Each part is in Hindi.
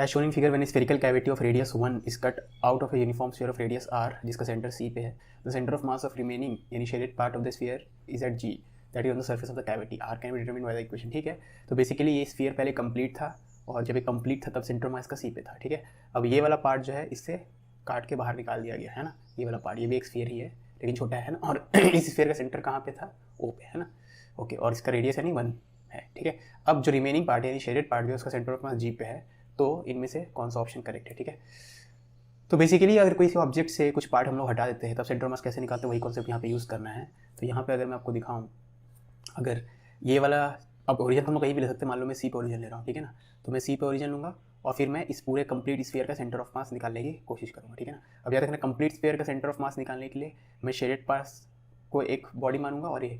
As shown in figure when spherical cavity of radius 1 is cut out of a uniform sphere of radius r जिसका सेंटर c पे है, the centre of mass of remaining यानी shaded part of the sphere is at g that is on the surface of the cavity, r can be determined by the equation. ठीक है, तो बेसिकली ये स्फीयर पहले कंप्लीट था और जब ये कंप्लीट था तब सेंटर ऑफ मास का c पे था। ठीक है, अब ये वाला पार्ट जो है इससे काट के बाहर निकाल दिया गया है ना, ये वाला पार्ट, ये भी एक स्फीयर ही है लेकिन छोटा है ना, और इस स्फीयर का सेंटर कहाँ पे था, o पे है ना। ओके, और इसका रेडियस यानी 1 है। ठीक है, अब जो रिमेनिंग पार्ट है यानी शेडेड पार्ट जो है उसका सेंटर ऑफ मास g पे है, तो इनमें से कौन सा ऑप्शन करेक्ट है। ठीक है, तो बेसिकली अगर कोई ऑब्जेक्ट से कुछ पार्ट हम लोग हटा देते हैं तब सेंटर ऑफ मास कैसे निकालते हैं वही कॉन्सेप्ट यहाँ पे यूज़ करना है। तो यहाँ पे अगर मैं आपको दिखाऊँ, अगर ये वाला, अब ओरिजिन हम लोग कहीं भी ले सकते हैं, मान लो मैं सी पे ओरिजिन ले रहा हूँ, ठीक है ना, तो मैं सी पे ओरिजिन लूँगा और फिर मैं इस पूरे कंप्लीट स्फीयर का सेंटर ऑफ मास निकालने की कोशिश करूँगा। ठीक है ना, अब याद रखना कंप्लीट स्फीयर का सेंटर ऑफ मास निकालने के लिए मैं शेडेड पार्ट को एक बॉडी मानूंगा और ये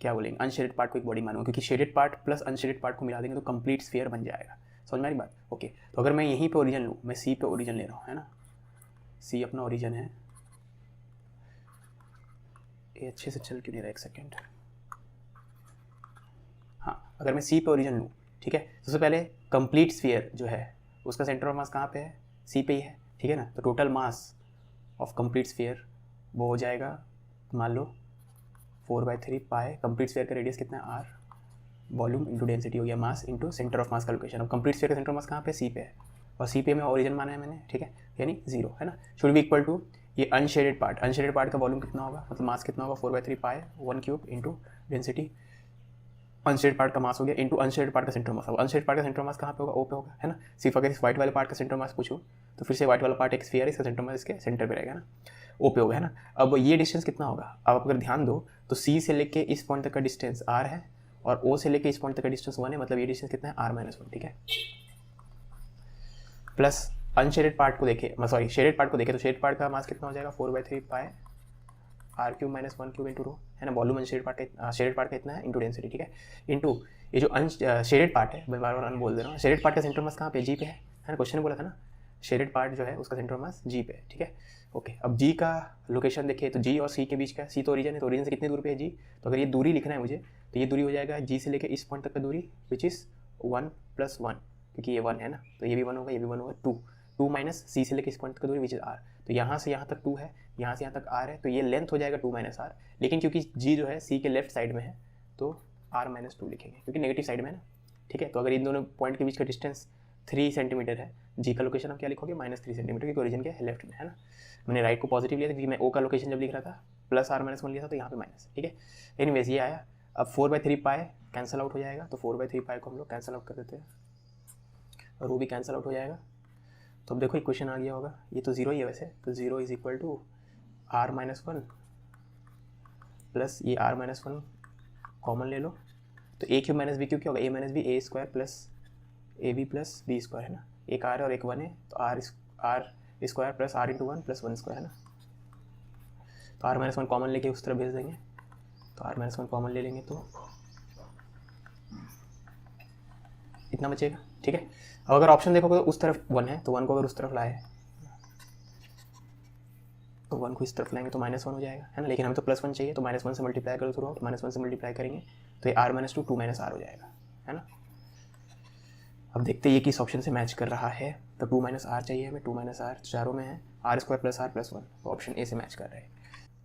क्या बोलेंगे अनशेडेड पार्ट को एक बॉडी मानूंगा, क्योंकि shaded part plus unshielded part को मिला देंगे तो कंप्लीट स्फीयर बन जाएगा। समझ में आ रही बात। ओके, तो अगर मैं यहीं पे ओरिजिन लूँ, मैं सी पे ओरिजिन ले रहा हूँ है ना, सी अपना ओरिजिन है, ये अच्छे से चल क्यों नहीं रहा, एक सेकेंड। हाँ, अगर मैं सी पे ओरिजिन लूँ, ठीक है, सबसे पहले कंप्लीट स्फीयर जो है उसका सेंटर ऑफ मास कहाँ पे है, सी पे ही है। ठीक है ना, तो total mass of complete sphere वो हो जाएगा, मान लो 4/3 पाए, कंप्लीट स्फीयर का रेडियस कितना है r, वॉल्यूम इंटू डेंसिटी हो गया मास इंटू सेंटर ऑफ मास का लोकेशन। अब कंप्लीट स्फीयर का सेंटर ऑफ मास कहाँ पे, सी पे है, और सी पे में ओरिजिन माना है मैंने। ठीक है, यानी 0 है ना, शुड बी इक्वल टू ये अनशेडेड पार्ट का वॉल्यूम कितना होगा, मतलब मास कितना होगा, 4/3 पाए 1³ इंटू डेंसिटी, अनशेडेड पार्ट का मास हो गया इंटू अनशेडेड पार्ट का सेंटर मास। अब अनशेडेड पार्ट का सेंटर मास कहाँ पे होगा, ओ पे होगा है ना। सिर्फ अगर इस व्हाइट वाले पार्ट का सेंटर मास पूछूँ तो फिर से व्हाइट वाला पार्ट एक स्फीयर है, इसका सेंटर मास इसके सेंटर पे रहेगा ना, ओ पे होगा है ना। अब ये डिस्टेंस कितना होगा, अब अगर ध्यान दो तो सी से लेके इस पॉइंट तक का डिस्टेंस r है और ओ से लेके इस पॉइंट तक का डिस्टेंस 1 है, मतलब ये डिस्टेंस कितना है r-1। ठीक है, प्लस अनशेडेड पार्ट को देखे, सॉरी शेडेड पार्ट को देखे तो शेडेड पार्ट का मास कितना हो जाएगा, 4/3 पाए r³ - 1³ इंटू रो है ना, वॉल्यूम अनशेडेड पार्ट का इतना है इंटू डेंसिटी। ठीक है, इंटू ये जो शेडेड पार्ट है, मैं बार बार बोल दे रहा हूँ, शेडेड पार्ट का सेंटर मास कहाँ पे, जी पे है ना, क्वेश्चन में बोला था ना शेडेड पार्ट जो है उसका सेंटर मास जी पे है। ठीक है, ओके, अब जी का लोकेशन देखिए तो जी और सी के बीच का, सी तो ओरिजिन है, तो ओरिजिन से कितनी दूर पे है जी, तो अगर ये दूरी लिखना है मुझे तो ये दूरी हो जाएगा जी से लेकर इस पॉइंट तक का दूरी विच इज़ 1 + 1, क्योंकि ये 1 है ना, तो ये भी 1 होगा, ये भी 1 होगा, 2 माइनस सी से लेकर इस पॉइंट तक का दूरी विच इज़ r, तो यहाँ से यहाँ तक 2 है, यहाँ से यहाँ तक r है, तो ये लेंथ हो जाएगा 2 - r, लेकिन क्योंकि g जो है सी के लेफ्ट साइड में है तो r-2 लिखेंगे क्योंकि नेगेटिव साइड में है ना। ठीक है, तो अगर इन दोनों पॉइंट के बीच का डिस्टेंस 3 सेंटीमीटर है, जी का लोकेशन आप क्या लिखोगे, -3 सेंटीमीटर, क्योंकि ओरिजिन के लेफ्ट में है ना। मैंने राइट को पॉजिटिव लिया था क्योंकि मैं ओ का लोकेशन जब लिख रहा था प्लस r-1 लिया था तो यहाँ पे माइनस। ठीक है, एनीवेज ये आया। अब 4/3 पाए कैंसिल आउट हो जाएगा, तो 4/3 पाए को हम लोग कैंसिल आउट कर देते हैं और वो भी कैंसिल आउट हो जाएगा। तो अब देखो इक्वेशन आ गया होगा, ये तो 0 ही है वैसे, तो 0 = r-1 प्लस ये r-1 कॉमन ले लो, तो a³ - b³ क्या होगा, a - b a² plus ab plus b² है ना, एक r है और एक 1 है, तो r² प्लस r × 1 + 1² है ना, तो r-1 कॉमन लेके उस तरफ भेज देंगे, तो r-1 कॉमन ले लेंगे तो इतना बचेगा। ठीक है, अब अगर ऑप्शन देखोगे तो उस तरफ 1 है, तो 1 को अगर उस तरफ लाए तो 1 को इस तरफ लाएंगे तो -1 हो जाएगा है ना, लेकिन हमें तो +1 चाहिए, तो -1 से मल्टीप्लाई करो थ्रू आउट, -1 से मल्टीप्लाई करेंगे तो ये r-2 2 - r हो जाएगा है ना। अब देखते हैं ये किस ऑप्शन से मैच कर रहा है, तो 2 - r चाहिए हमें, 2 - r चारों में है, r² + r + 1, तो ऑप्शन ए से मैच कर रहे हैं।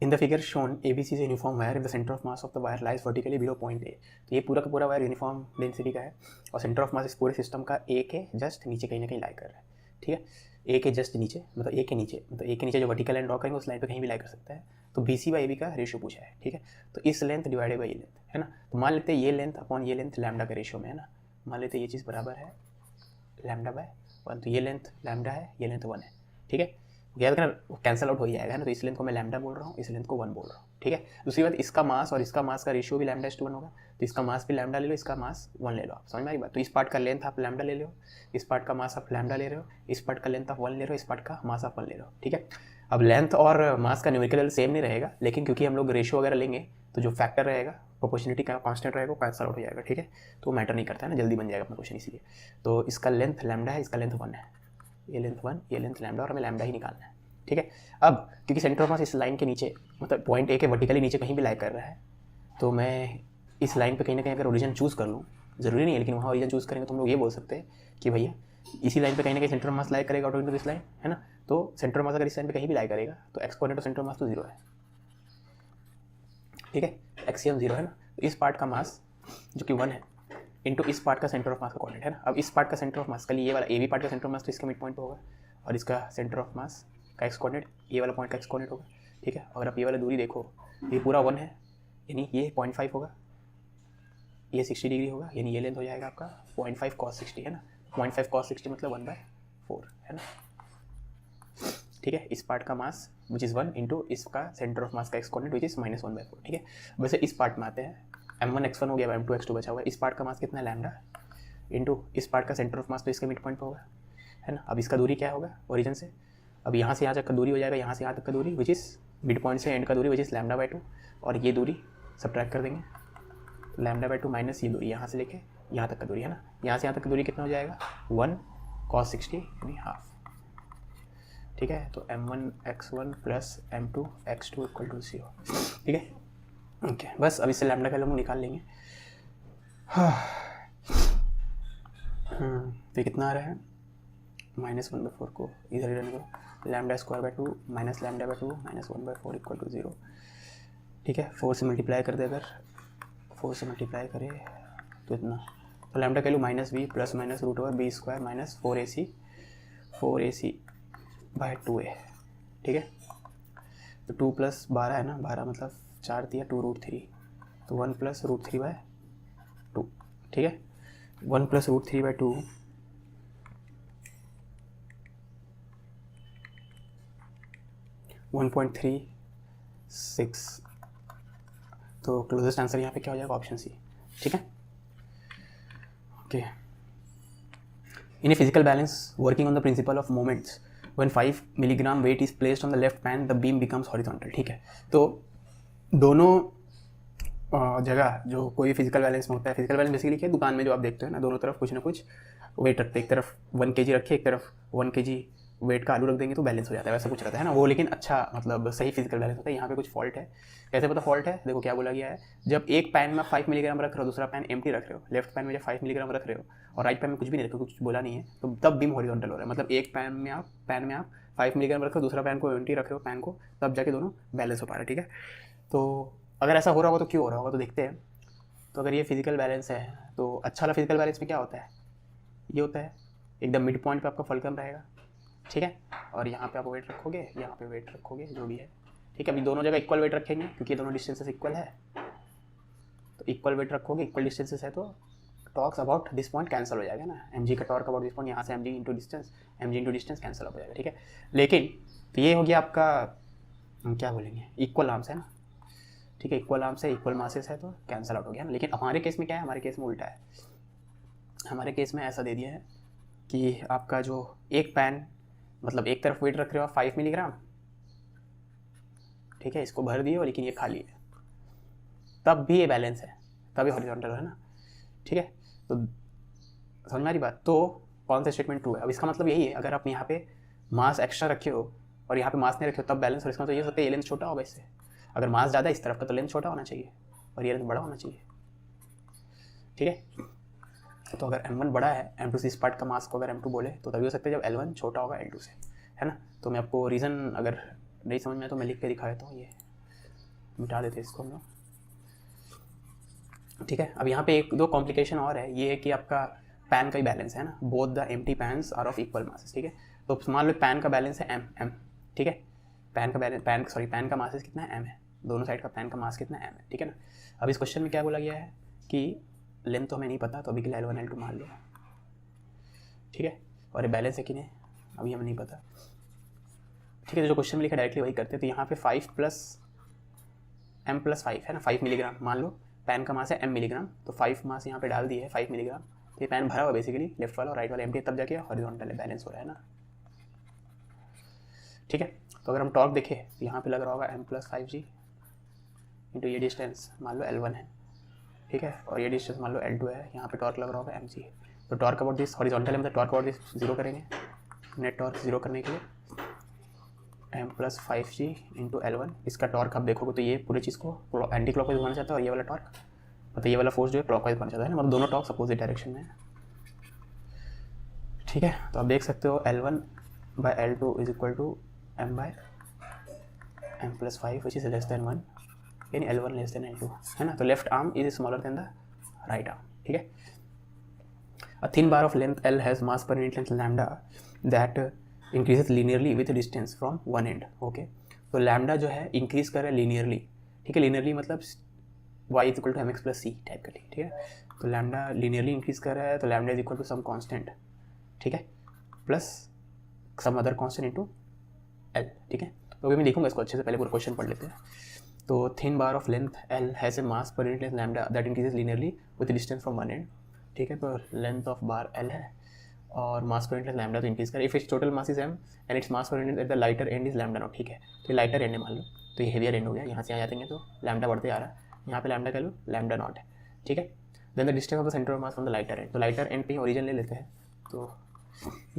In the figure shown ABC is a uniform wire if the center of mass of the wire lies vertically below point A, तो ये पूरा का पूरा वायर यूनिफॉर्म डेंसिटी का है और सेंटर ऑफ मास इस पूरे सिस्टम का A के जस्ट नीचे कहीं ना कहीं लाई कर रहा है। ठीक है, A के जस्ट नीचे, मतलब A के नीचे जो वर्टिकल लाइन ड्रॉ करेंगे उस लाइन पे कहीं भी लाई कर सकता है। तो BC/AB का रेशियो पूछा है। ठीक है, तो इस लेंथ डिवाइडेड बाई ये लेंथ है ना, तो मान लेते हैं ये लेंथ अपॉन ये लेंथ लैम्डा के रेशियो में है ना, मान लेते हैं ये चीज़ बराबर है λ/1, तो ये लेंथ लैम्डा है, ये लेंथ 1 है। ठीक है, याद रखना कैंसिल आउट हो ही जाएगा है ना, तो इस लेंथ को मैं लैम्डा बोल रहा हूँ, इस लेंथ को 1 बोल रहा हूँ। ठीक है, दूसरी बात इसका मास और इसका मास का रेशियो भी λ/1 होगा, तो इसका मास भी लैम्डा ले लो, इसका मास 1 ले लो, आप समझ में आई बात। तो इस पार्ट का लेंथ आप लैम्डा ले लो, इस पार्ट का मास आप लैम्डा ले रहे हो, इस पार्ट का लेंथ आप 1 ले रहे हो, इस पार्ट का मास आप 1 ले रहे हो। ठीक है, अब लेंथ और मास का न्यूमेरिकल सेम नहीं रहेगा, लेकिन क्योंकि हम लोग रेशियो वगैरह लेंगे तो जो फैक्टर रहेगा प्रोपोर्शनलिटी का कांस्टेंट रहेगा वो कैंसिल आउट हो जाएगा। ठीक है, तो मैटर नहीं करता है ना, जल्दी बन जाएगा अपना क्वेश्चन इसीलिए। तो इसका लेंथ लैम्डा है, इसका लेंथ 1 है, ये लेंथ 1, ये लेंथ लैम्डा, और हमें लैम्डा ही निकालना है। ठीक है, अब क्योंकि सेंटर ऑफ मास इस लाइन के नीचे, मतलब पॉइंट A के वर्टिकली नीचे कहीं भी लाई कर रहा है, तो मैं इस लाइन पे कहीं ना कहीं अगर ओरिजिन चूज़ कर लूँ, ज़रूरी नहीं है लेकिन वहाँ ओरिजिन चूज़ करेंगे तो हम लोग ये बोल सकते हैं कि भैया इसी लाइन पे कहीं ना कहीं सेंटर ऑफ मास लाई करेगा अकॉर्डिंग टू दिस लाइन, है ना। तो सेंटर ऑफ मास अगर इस लाइन पे कहीं भी लाई करेगा तो x coordinate of centre of mass तो 0 है, ठीक है, एक्सियम 0 है ना। तो इस पार्ट का मास जो कि 1 है इंटू इस पार्ट का सेंटर ऑफ मास का कोऑर्डिनेट है ना। अब इस पार्ट का सेंटर ऑफ मास का ये वाला ए बी पार्ट का सेंटर ऑफ मास तो इसका मिड पॉइंट पे होगा और इसका सेंटर ऑफ मास का एक्स कोऑर्डिनेट ये वाला पॉइंट का एक्स कोऑर्डिनेट होगा, ठीक है। अगर आप ये वाला दूरी देखो ये पूरा 1 है, यानी ये 0.5 होगा, ये 60 डिग्री होगा, यानी ये लेंथ हो जाएगा आपका 0.5 cos 60, है ना। 0.5 cos 60 मतलब 1/4, है ना, ठीक है। इस पार्ट का मास विच इज़ 1 इंटू इसका सेंटर ऑफ मास का एक्स कोऑर्डिनेट विच इज़ -1/4, ठीक है। वैसे इस पार्ट में आते हैं, m1 x1 हो गया, m2 x2 बचा हुआ है। इस पार्ट का मास कितना है लैम्डा इंटू इस पार्ट का सेंटर ऑफ मास तो इसके मिड पॉइंट पर होगा, है ना। अब इसका दूरी क्या होगा ओरिजिन से, अब यहाँ से यहाँ तक का दूरी हो जाएगा, यहाँ से यहाँ तक का दूरी विच इज़ मिड पॉइंट से एंड का दूरी विच इज़ λ/2, और ये दूरी सब्ट्रैक्ट कर देंगे λ/2 माइनस ये दूरी यहाँ से लेके यहाँ तक का दूरी, है ना। यहाँ से यहाँ तक का दूरी कितना हो जाएगा 1 cos 60 यानी हाफ, ठीक है। तो m1 x1 plus m2 x2 equal to 0, ठीक है, ओके। बस अब इससे लैम्डा का हम निकाल लेंगे। तो कितना आ रहा है -1/4 को इधर रन करो, λ² माइनस λ/2 माइनस 1/4 इक्वल टू 0, ठीक है। 4 से मल्टीप्लाई कर दे, अगर 4 से मल्टीप्लाई करें तो इतना, तो लैम्डा का value -b plus minus √b² minus 4ac/2a, ठीक है। तो 2 + 12 है ना, 12 मतलब 4 दिया 2√3, तो 1 + √3/2, ठीक है। 1 + √3/2 1.36, तो क्लोजेस्ट आंसर यहाँ पे क्या हो जाएगा ऑप्शन सी, ठीक है, okay. In a physical balance working on the principle of moments when 5 milligram weight is placed on the left pan the beam becomes horizontal, ठीक है। तो दोनों जगह जो कोई फिजिकल बैलेंस में होता है, फिजिकल बैलेंस बेसिकली क्या है, दुकान में जो आप देखते हो ना, दोनों तरफ कुछ ना कुछ वेट रखते हैं, एक तरफ 1 kg रखे, एक तरफ 1 kg वेट का आलू रख देंगे तो बैलेंस हो जाता है, वैसा कुछ रहता है ना वो, लेकिन अच्छा मतलब सही फिजिकल बैलेंस होता है। यहाँ पे कुछ फॉल्ट है, कैसे पता फॉल्ट है, देखो क्या बोला गया है, जब एक पैन में 5 मिलीग्राम रख रहे हो, दूसरा पैन एम्प्टी रख रहे हो, लेफ्ट पैन में जब 5 मिलीग्राम रख रहे हो और राइट पैन में कुछ भी नहीं रखे, कुछ बोला नहीं है, तो तब बीम हॉरिजॉन्टल हो रहा है। मतलब एक पैन में आप 5 मिलीग्राम रख रहे हो, दूसरा पैन को एम्प्टी रख रहे हो पैन को, तब जाके दोनों बैलेंस हो पा रहा है, ठीक है। तो अगर ऐसा हो रहा होगा तो क्यों हो रहा होगा, तो देखते हैं। तो अगर ये फिजिकल बैलेंस है तो अच्छा वाला फिजिकल बैलेंस में क्या होता है, ये होता है एकदम मिड पॉइंट पे आपका फलकम रहेगा, ठीक है, और यहाँ पे आप वेट रखोगे, यहाँ पे वेट रखोगे, जो भी है, ठीक है। अभी दोनों जगह इक्वल वेट रखेंगे क्योंकि ये दोनों डिस्टेंसेस इक्वल है, तो इक्वल वेट रखोगे, इक्वल डिस्टेंसेस है, तो torques about this point cancel हो जाएगा ना, mg का टॉर्क अबाउट दिस पॉइंट, यहाँ से mg इंटू डिस्टेंस कैंसिल हो जाएगा, ठीक है। लेकिन तो ये हो गया आपका, हम क्या बोलेंगे, इक्वल आर्म्स है ना, ठीक है, इक्वल आर्म्स है, इक्वल मासेस है, तो कैंसिल आउट हो गया ना। लेकिन हमारे केस में क्या है, हमारे केस में उल्टा है, हमारे केस में ऐसा दे दिया है कि आपका जो एक पैन, मतलब एक तरफ वेट रख रहे हो आप 5 मिलीग्राम, ठीक है, इसको भर दिए हो लेकिन ये खाली है, तब भी ये बैलेंस है, तब ये हॉरिजॉन्टल है ना, ठीक है। तो समझ में आ रही बात, तो कौन सा स्टेटमेंट ट्रू है। अब इसका मतलब यही है, अगर आप यहाँ पे मास एक्स्ट्रा रखे हो और यहाँ पे मास नहीं रखे हो तब बैलेंस, और इसका मतलब ये सकता है ये लेंथ छोटा होगा इससे, अगर मास ज़्यादा इस तरफ का तो लेंथ छोटा होना चाहिए और ये लेंथ बड़ा होना चाहिए, ठीक है। तो अगर m1 बड़ा है m2 से, इस पार्ट का मास को अगर m2 बोले तो तभी हो सकता है जब l1 छोटा होगा l2 से, है ना। तो मैं आपको रीज़न अगर नहीं समझ में आए तो मैं लिख के दिखा देता हूँ, ये मिटा देते इसको हम लोग, ठीक है। अब यहाँ पे एक दो कॉम्प्लिकेशन और है, ये है कि आपका पैन का ही बैलेंस है ना, both the empty pans are of equal masses, ठीक है। तो मान लो पैन का बैलेंस है m, ठीक है, पैन का मासेस कितना है m है, दोनों साइड का पैन का मास कितना m है, ठीक है ना। अब इस क्वेश्चन में क्या बोला गया है कि लेंथ तो हमें नहीं पता, तो अभी के लिए L1 L2 मान लो, ठीक है, और ये बैलेंस है कि नहीं अभी हमें नहीं पता, ठीक है। तो जो क्वेश्चन में लिखा डायरेक्टली वही करते हैं। तो यहाँ पे 5 + m + 5 है ना, 5 मिलीग्राम, मान लो पैन का मास है m मिलीग्राम, तो 5 मास यहाँ पे डाल दिए है 5 मिलीग्राम, तो ये पैन भरा हुआ बेसिकली, लेफ्ट वाला और राइट वाला एम्प्टी, तब जाके हॉरिजॉन्टल है, बैलेंस हो रहा है ना, ठीक है। तो अगर हम टॉर्क देखें तो यहाँ पे लग रहा होगा m + 5g इंटू ये डिस्टेंस मान लो L1 है, ठीक है, और ये डिस्टेंस मान लो L2 है, यहाँ पे टॉर्क लग रहा होगा mg। तो टॉर्क अबाउट दिस हॉरिजॉन्टल है, मतलब टॉर्क अबाउट दिस 0 करेंगे, नेट टॉर्क 0 करने के लिए m + 5g इंटू L1, इसका टॉर्क आप देखोगे तो ये पूरी चीज़ को एंटी क्लॉकवाइज बनना चाहता है, और ये वाला टॉर्क मतलब ये वाला फोर्स जो है क्लॉकवाइज बनना चाहता है ना, मतलब दोनों टॉर्क अपोजिट डायरेक्शन में है, ठीक है, तो आप देख सकते हो L1/L2 is equal to m/m+5 which is less than 1, यानी L1 लेस देन L2, है ना। तो left arm is smaller than the right arm, ठीक है। A thin bar of length L has mass per unit length lambda that increases linearly with distance from one end. Okay, तो लैम्डा जो है इंक्रीज कर रहा है लीनियरली, ठीक है। लीनियरली मतलब y is equal to mx plus C type का, ठीक है। तो लैम्डा लीनियरली इंक्रीज कर रहा है, तो lambda is equal to some constant, ठीक है, plus some other constant into L, ठीक है। तो अभी मैं लिखूंगा इसको अच्छे से, पहले पूरा क्वेश्चन पढ़ लेते हैं। तो thin bar of length L has a mass per unit length lambda that increases linearly with distance from one and, ठीक है। तो लेंथ ऑफ बार L है और मास पर यूनिट लैम्डा तो इंक्रीज कर, if it's total mass is m and its mass per unit at the lighter and is lambda naught, ठीक है। तो ये लाइटर एंड है मान लो, तो ये हेवियर एंड हो गया, यहाँ से आ जाते हैं तो लैम्डा बढ़ते आ रहा है, यहाँ पे लैम्डा का लो लैम्डा नॉट है, ठीक है। Then the distance of the centre of mass from the lighter end, तो लाइटर एंड पे ओरिजिन ले लेते हैं, तो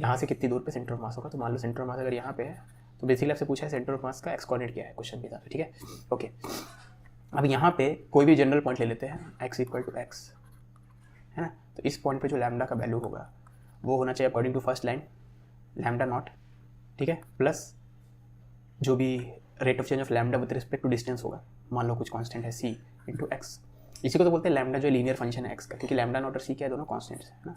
यहाँ से कितनी दूर पे सेंटर ऑफ मास होगा। तो मान लो सेंटर ऑफ मास अगर यहाँ पे है, तो बेसिकली आपसे पूछा है सेंटर ऑफ मास का एक्स कोऑर्डिनेट क्या है क्वेश्चन के हिसाब से, ठीक है। ओके, अब यहाँ पे कोई भी जनरल पॉइंट ले लेते हैं x इक्वल टू एक्स, है ना। तो इस पॉइंट पे जो लैम्डा का वैल्यू होगा वो होना चाहिए according to first line lambda naught, ठीक है, प्लस जो भी rate of change of lambda with respect to distance होगा, मान लो कुछ कांस्टेंट है c इंटू एक्स। इसी को तो बोलते हैं लैम्डा जो लीनियर फंक्शन है x का, क्योंकि लैम्डा नॉट और c क्या है, दोनों कांस्टेंट्स है ना।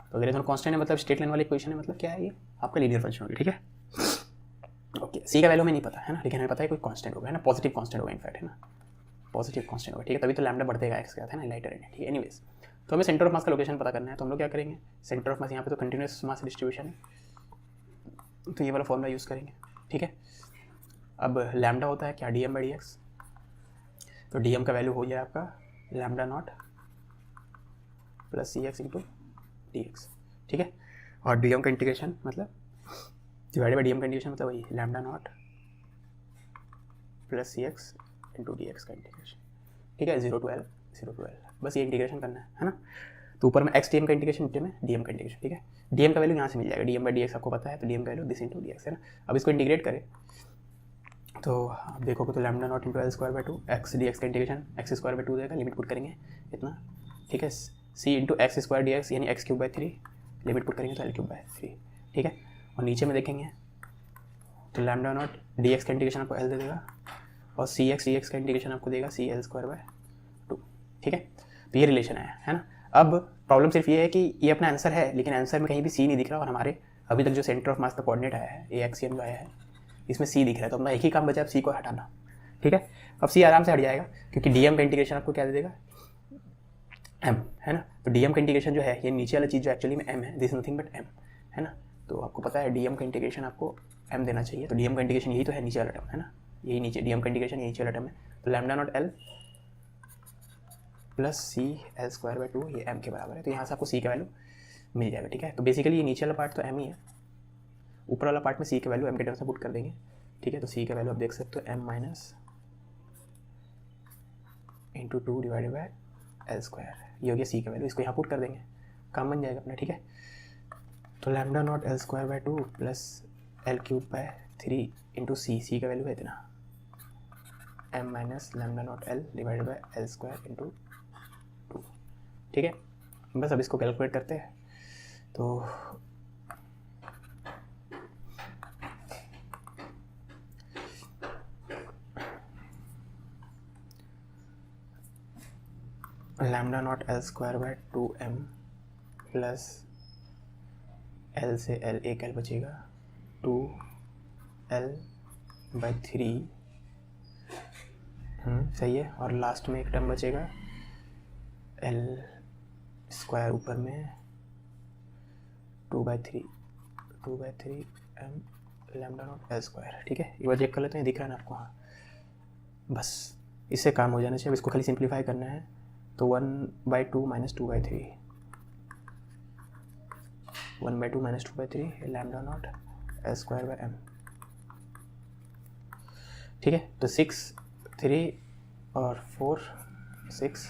तो अगर ये दोनों कांस्टेंट है मतलब स्ट्रेट लाइन वाली इक्वेशन है, मतलब क्या है, ये आपका लीनियर फंक्शन होगी, ठीक है। ओके, c का वैल्यू में नहीं पता है ना, लेकिन हमें पता है कोई कांस्टेंट होगा, है ना, पॉजिटिव कांस्टेंट होगा इनफैक्ट, है ना, पॉजिटिव कांस्टेंट होगा, ठीक है। तभी तो लैम्डा बढ़ेगा x के साथ, है ना, लाइटर एंड, ठीक है। एनीवेज, तो हमें सेंटर ऑफ मास का लोकेशन पता करना है, तो हम लोग क्या करेंगे, सेंटर ऑफ मास यहाँ पे तो कंटिन्यूस मास डिस्ट्रीब्यूशन है, तो ये वाला फॉर्मूला यूज़ करेंगे, ठीक है। अब लैम्डा होता है क्या, dm/dx, तो dm का वैल्यू हो जाए आपका lambda naught plus cx into dx, ठीक है। और dm का इंटीग्रेशन मतलब डिवाइडेड बाई dm का इंटीग्रेशन मतलब वही lambda naught plus cx into dx का इंटीग्रेशन, ठीक है, 0 to L, बस ये इंटीग्रेशन करना है ना। तो ऊपर में x dm का इंटीग्रेशन, नीचे में dm का इंटीग्रेशन, ठीक है। dm का वैल्यू यहाँ से मिल जाएगा, dm/dx आपको पता है, तो dm का वैल्यू दिस इंटू dx, है ना। अब इसको इंटीग्रेट करें तो आप देखोगे तो lambda naught into L²/2 x dx का इंटीग्रेशन x²/2 देगा, लिमिट पुट करेंगे इतना, ठीक है। c इंटू x² dx यानी x³/3, लिमिट पुट करेंगे तो L³/3, ठीक है। और नीचे में देखेंगे तो लैम्डा नॉट dx का इंटीग्रेशन आपको L दे देगा और cx dx का इंटीग्रेशन आपको देगा CL²/2, ठीक है। तो ये रिलेशन है ना। अब प्रॉब्लम सिर्फ ये है कि ये अपना आंसर है, लेकिन आंसर में कहीं भी c नहीं दिख रहा, और हमारे अभी तक जो सेंटर ऑफ मास का कोऑर्डिनेट आया है AXN जो आया है इसमें c दिख रहा है, तो अपना एक ही काम बचा है c को हटाना, ठीक है। अब c आराम से हट जाएगा क्योंकि dm का इंटीग्रेशन आपको क्या दे देगा m, है ना। तो dm का इंटीग्रेशन जो है ये नीचे वाला चीज़ जो एक्चुअली में m है, दिस नथिंग बट m, है ना। तो आपको पता है dm का इंटीग्रेशन आपको m देना चाहिए, तो dm का इंटीग्रेशन यही तो है नीचे वाला टर्म, है ना, यही नीचे dm का इंटीग्रेशन यही नीचे वाला टर्म है। तो lambda naught L plus CL²/2 ये m के बराबर है, तो यहाँ से आपको c का वैल्यू मिल जाएगा, ठीक है। तो बेसिकली ये नीचे वाला पार्ट तो m ही है, ऊपर वाला पार्ट में c के वैल्यू m के टर्म से पुट कर देंगे, ठीक है। तो c का वैल्यू आप देख सकते हो m minus into 2 divided by L², ये हो गया c का वैल्यू, इसको यहाँ पुट कर देंगे, काम बन जाएगा अपना, ठीक है। तो lambda naught L²/2 plus L³/3 into c का वैल्यू है इतना m minus lambda naught L divided by L² into 2, ठीक है। बस अब इसको कैलकुलेट करते हैं, तो lambda naught L²/2m plus L से L एक L बचेगा 2L/3, सही है। और लास्ट में एक टर्म बचेगा L² ऊपर में 2/3m लैम्डा नॉट L², ठीक है। एक बार चेक कर लेते हैं, दिख रहा है ना आपको, हाँ, बस इससे काम हो जाना चाहिए। अब इसको खाली सिंप्लीफाई करना है, तो 1/2 minus 2/3, 1/2 minus 2/3 lambda naught L²/m, ठीक है। तो 6, 3 और 4, 6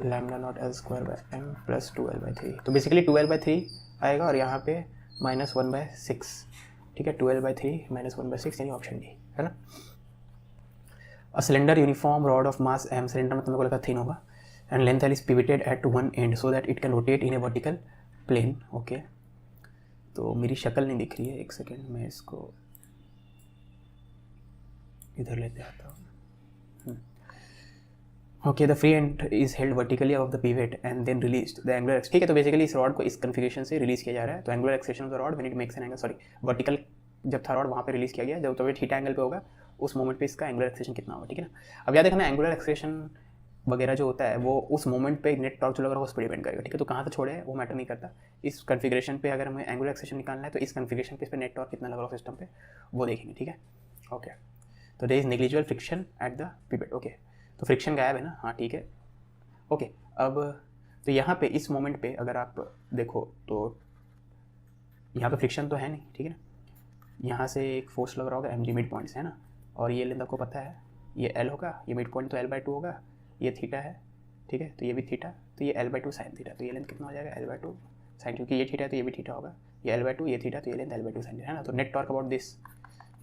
lambda naught L²/m plus 2L/3, तो बेसिकली 2L/3 आएगा और यहाँ पे माइनस 1/6, ठीक है। 2L/3 माइनस 1/6 यानी ऑप्शन डी, है ना। A cylinder uniform rod of mass m, cylinder मतलब मेरे को लगा थिन होगा, and length L is pivoted at one end so that it can rotate in a vertical plane, okay. तो मेरी शक्ल नहीं दिख रही है, एक सेकेंड, मैं इसको इधर लेते आता हूँ। Okay, the free end is held vertically above the pivot end then released the angular, ठीक है। तो बेसिकली इस रॉड को इस कन्फिगरेशन से रिलीज किया जा रहा है। तो angular acceleration of the rod when it makes an angle, sorry vertical जब था रॉड वहाँ पे रिलीज किया गया, जब तो थीटा एंगल पे होगा उस मोमेंट पे इसका एंगुलर एक्सेशन कितना होगा, ठीक है ना। अब याद रखना एंगुलर एक्सेशन वगैरह जो होता है वो उस मोमेंट पे नेट टॉर्क जो लग रहा है उस पर डिपेंड करेगा, ठीक है। तो कहाँ से छोड़े वो मैटर नहीं करता। इस कन्फिगरेशन पे अगर हमें एंगुलर एक्सेशन निकालना है तो इस कन्फिगरेशन पे इस पर नेट टॉर्क कितना लग रहा है सिस्टम पे वो देखेंगे, ठीक है। ओके, तो there is negligible friction at the pivot, okay. तो फ्रिक्शन गायब है ना, हाँ ठीक है, ओके। अब तो यहाँ पे इस मोमेंट पे अगर आप देखो तो यहाँ पे फ्रिक्शन तो है नहीं, ठीक है ना। यहाँ से एक फोर्स लग रहा होगा mg मिड पॉइंट से, है ना, और ये लेंथ आपको पता है ये l होगा, ये मिड पॉइंट तो l/2 होगा, ये थीटा है, ठीक है। तो ये भी थीटा, तो ये l/2 साइन थीटा, तो ये लेंथ कितना हो जाएगा l/2 साइन, क्योंकि ये थीटा है तो ये भी थीटा होगा, ये l/2 ये थीटा, तो ये लेंथ l/2 साइन थीटा, है ना। तो net torque about this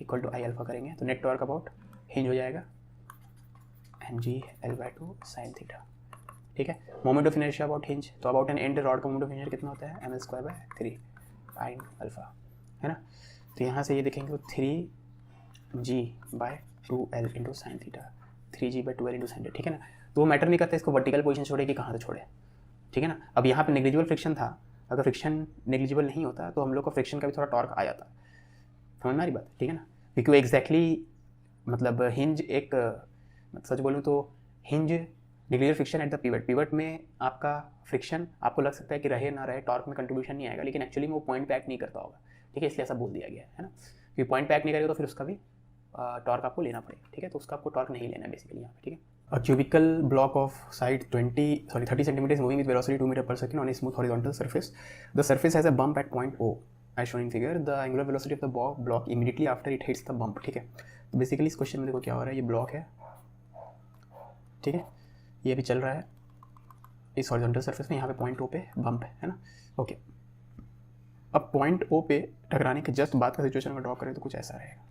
equal to I alpha करेंगे, तो नेट टॉर्क अबाउट हिंज हो जाएगा mg l/2 साइन थीटा, ठीक है। Moment of inertia about hinge, तो अबाउट एन एंड रॉड का मोमेंट ऑफ इनर्शिया कितना होता है ml²/3 sin अल्फा, है ना। तो यहाँ से ये देखेंगे तो 3g/2l into sine theta, 3g/2l into sine theta, ठीक है ना। तो वो मैटर नहीं करता इसको वर्टिकल पोजीशन छोड़े कि कहाँ से छोड़े, ठीक है ना। अब यहाँ पे नेग्लिजिबल फ्रिक्शन था, अगर फ्रिक्शन नेग्लिजिबल नहीं होता तो हम लोग को फ्रिक्शन का भी थोड़ा टॉर्क आ जाता, समझ में आ रही बात, ठीक है ना। क्योंकि एग्जैक्टली मतलब हिंज एक सच बोलूँ तो hinge negligible friction at the pivot, pivot में आपका फ्रिक्शन आपको लग सकता है कि रहे ना रहे टॉर्क में कंट्रीब्यूशन नहीं आएगा, लेकिन एक्चुअली में वो पॉइंट पे एक्ट नहीं करता होगा, ठीक है। इसलिए ऐसा बोल दिया गया है ना, क्योंकि पॉइंट पे एक्ट नहीं करेगा तो फिर उसका भी टॉर्क आपको लेना पड़ेगा, ठीक है। तो उसका आपको टॉर्क नहीं लेना है बेसिकली यहाँ पे, ठीक है। A cubical block of side 30 centimetre is moving with velocity 2 metre per second on a smooth horizontal surface. The surface has a bump at point O as shown in figure. The angular velocity of the block immediately after it hits the bump, ठीक है। तो बेसिकली इस क्वेश्चन में देखो क्या हो रहा है, ये ब्लॉक है, ठीक है, ये भी चल रहा है इस हॉरिजॉन्टल सरफेस में, यहाँ पे पॉइंट ओ पे बम्प है ना, ओके। अब पॉइंट ओ पे टकराने के जस्ट बाद का सिचुएशन अगर ड्रॉ करें तो कुछ ऐसा रहेगा,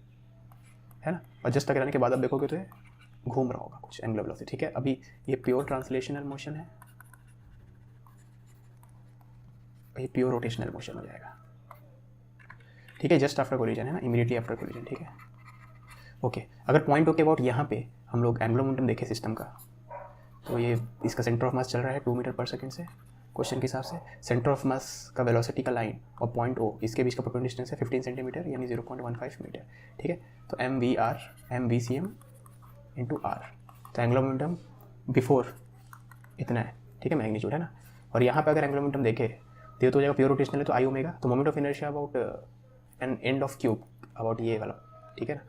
है ना। और जस्ट टकराने के बाद आप देखोगे तो ये घूम रहा होगा कुछ एंगुलर वेलोसिटी, ठीक है। अभी ये प्योर ट्रांसलेशनल मोशन है, ये प्योर रोटेशनल मोशन हो जाएगा, ठीक है। जस्ट आफ्टर कोलिजन है ना, इमीडिएटली आफ्टर कोलिजन, ठीक है, ओके। अगर पॉइंट ओ के अबाउट यहाँ पे हम लोग एंगुलर मोमेंटम देखें सिस्टम का, तो ये इसका सेंटर ऑफ मास चल रहा है 2 मीटर पर सेकंड से क्वेश्चन के हिसाब से। सेंटर ऑफ मास का वेलोसिटी का लाइन और पॉइंट ओ इसके बीच का परपेंडिकुलर डिस्टेंस है 15 सेंटीमीटर यानी 0.15 मीटर, ठीक है। तो mv/cm इंटू r, तो एंगुलर मोमेंटम बिफोर इतना है, ठीक है, मैग्नीट्यूड है ना। और यहाँ पे अगर एंगुलर मोमेंटम देखे तो ये तो हो जाएगा प्योर रोटेशनल है तो आई ओमेगा, तो moment of inertia about an end of cube about ये वाला, ठीक है ना।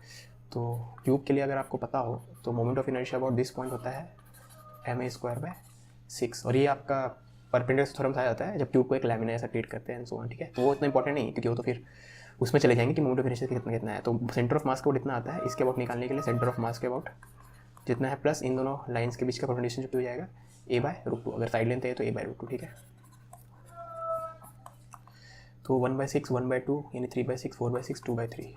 तो क्यूब के लिए अगर आपको पता हो तो moment of inertia about this point होता है ma²/6, और ये आपका परपेंडिकुलर थ्योरम से आ जाता है जब ट्यूब को एक लैमिना ऐसा ट्रीट करते हैं सो ऑन, ठीक है। तो वो इतना इंपॉर्टेंट नहीं है क्योंकि वो तो फिर उसमें चले जाएंगे कि मोमेंट ऑफ इनर्शिया कितना कितना है। तो सेंटर ऑफ मास का इतना आता है, इसके अबाउट निकालने के लिए सेंटर ऑफ मास के अबाउट जितना है प्लस इन दोनों लाइन्स के बीच का परपेंडिकुलर डिस्टेंस जो हो जाएगा a/√2, अगर साइड लेंथ है तो a/√2, ठीक है। तो 1/6 1/2 यानी 3/6 4/6 2/3,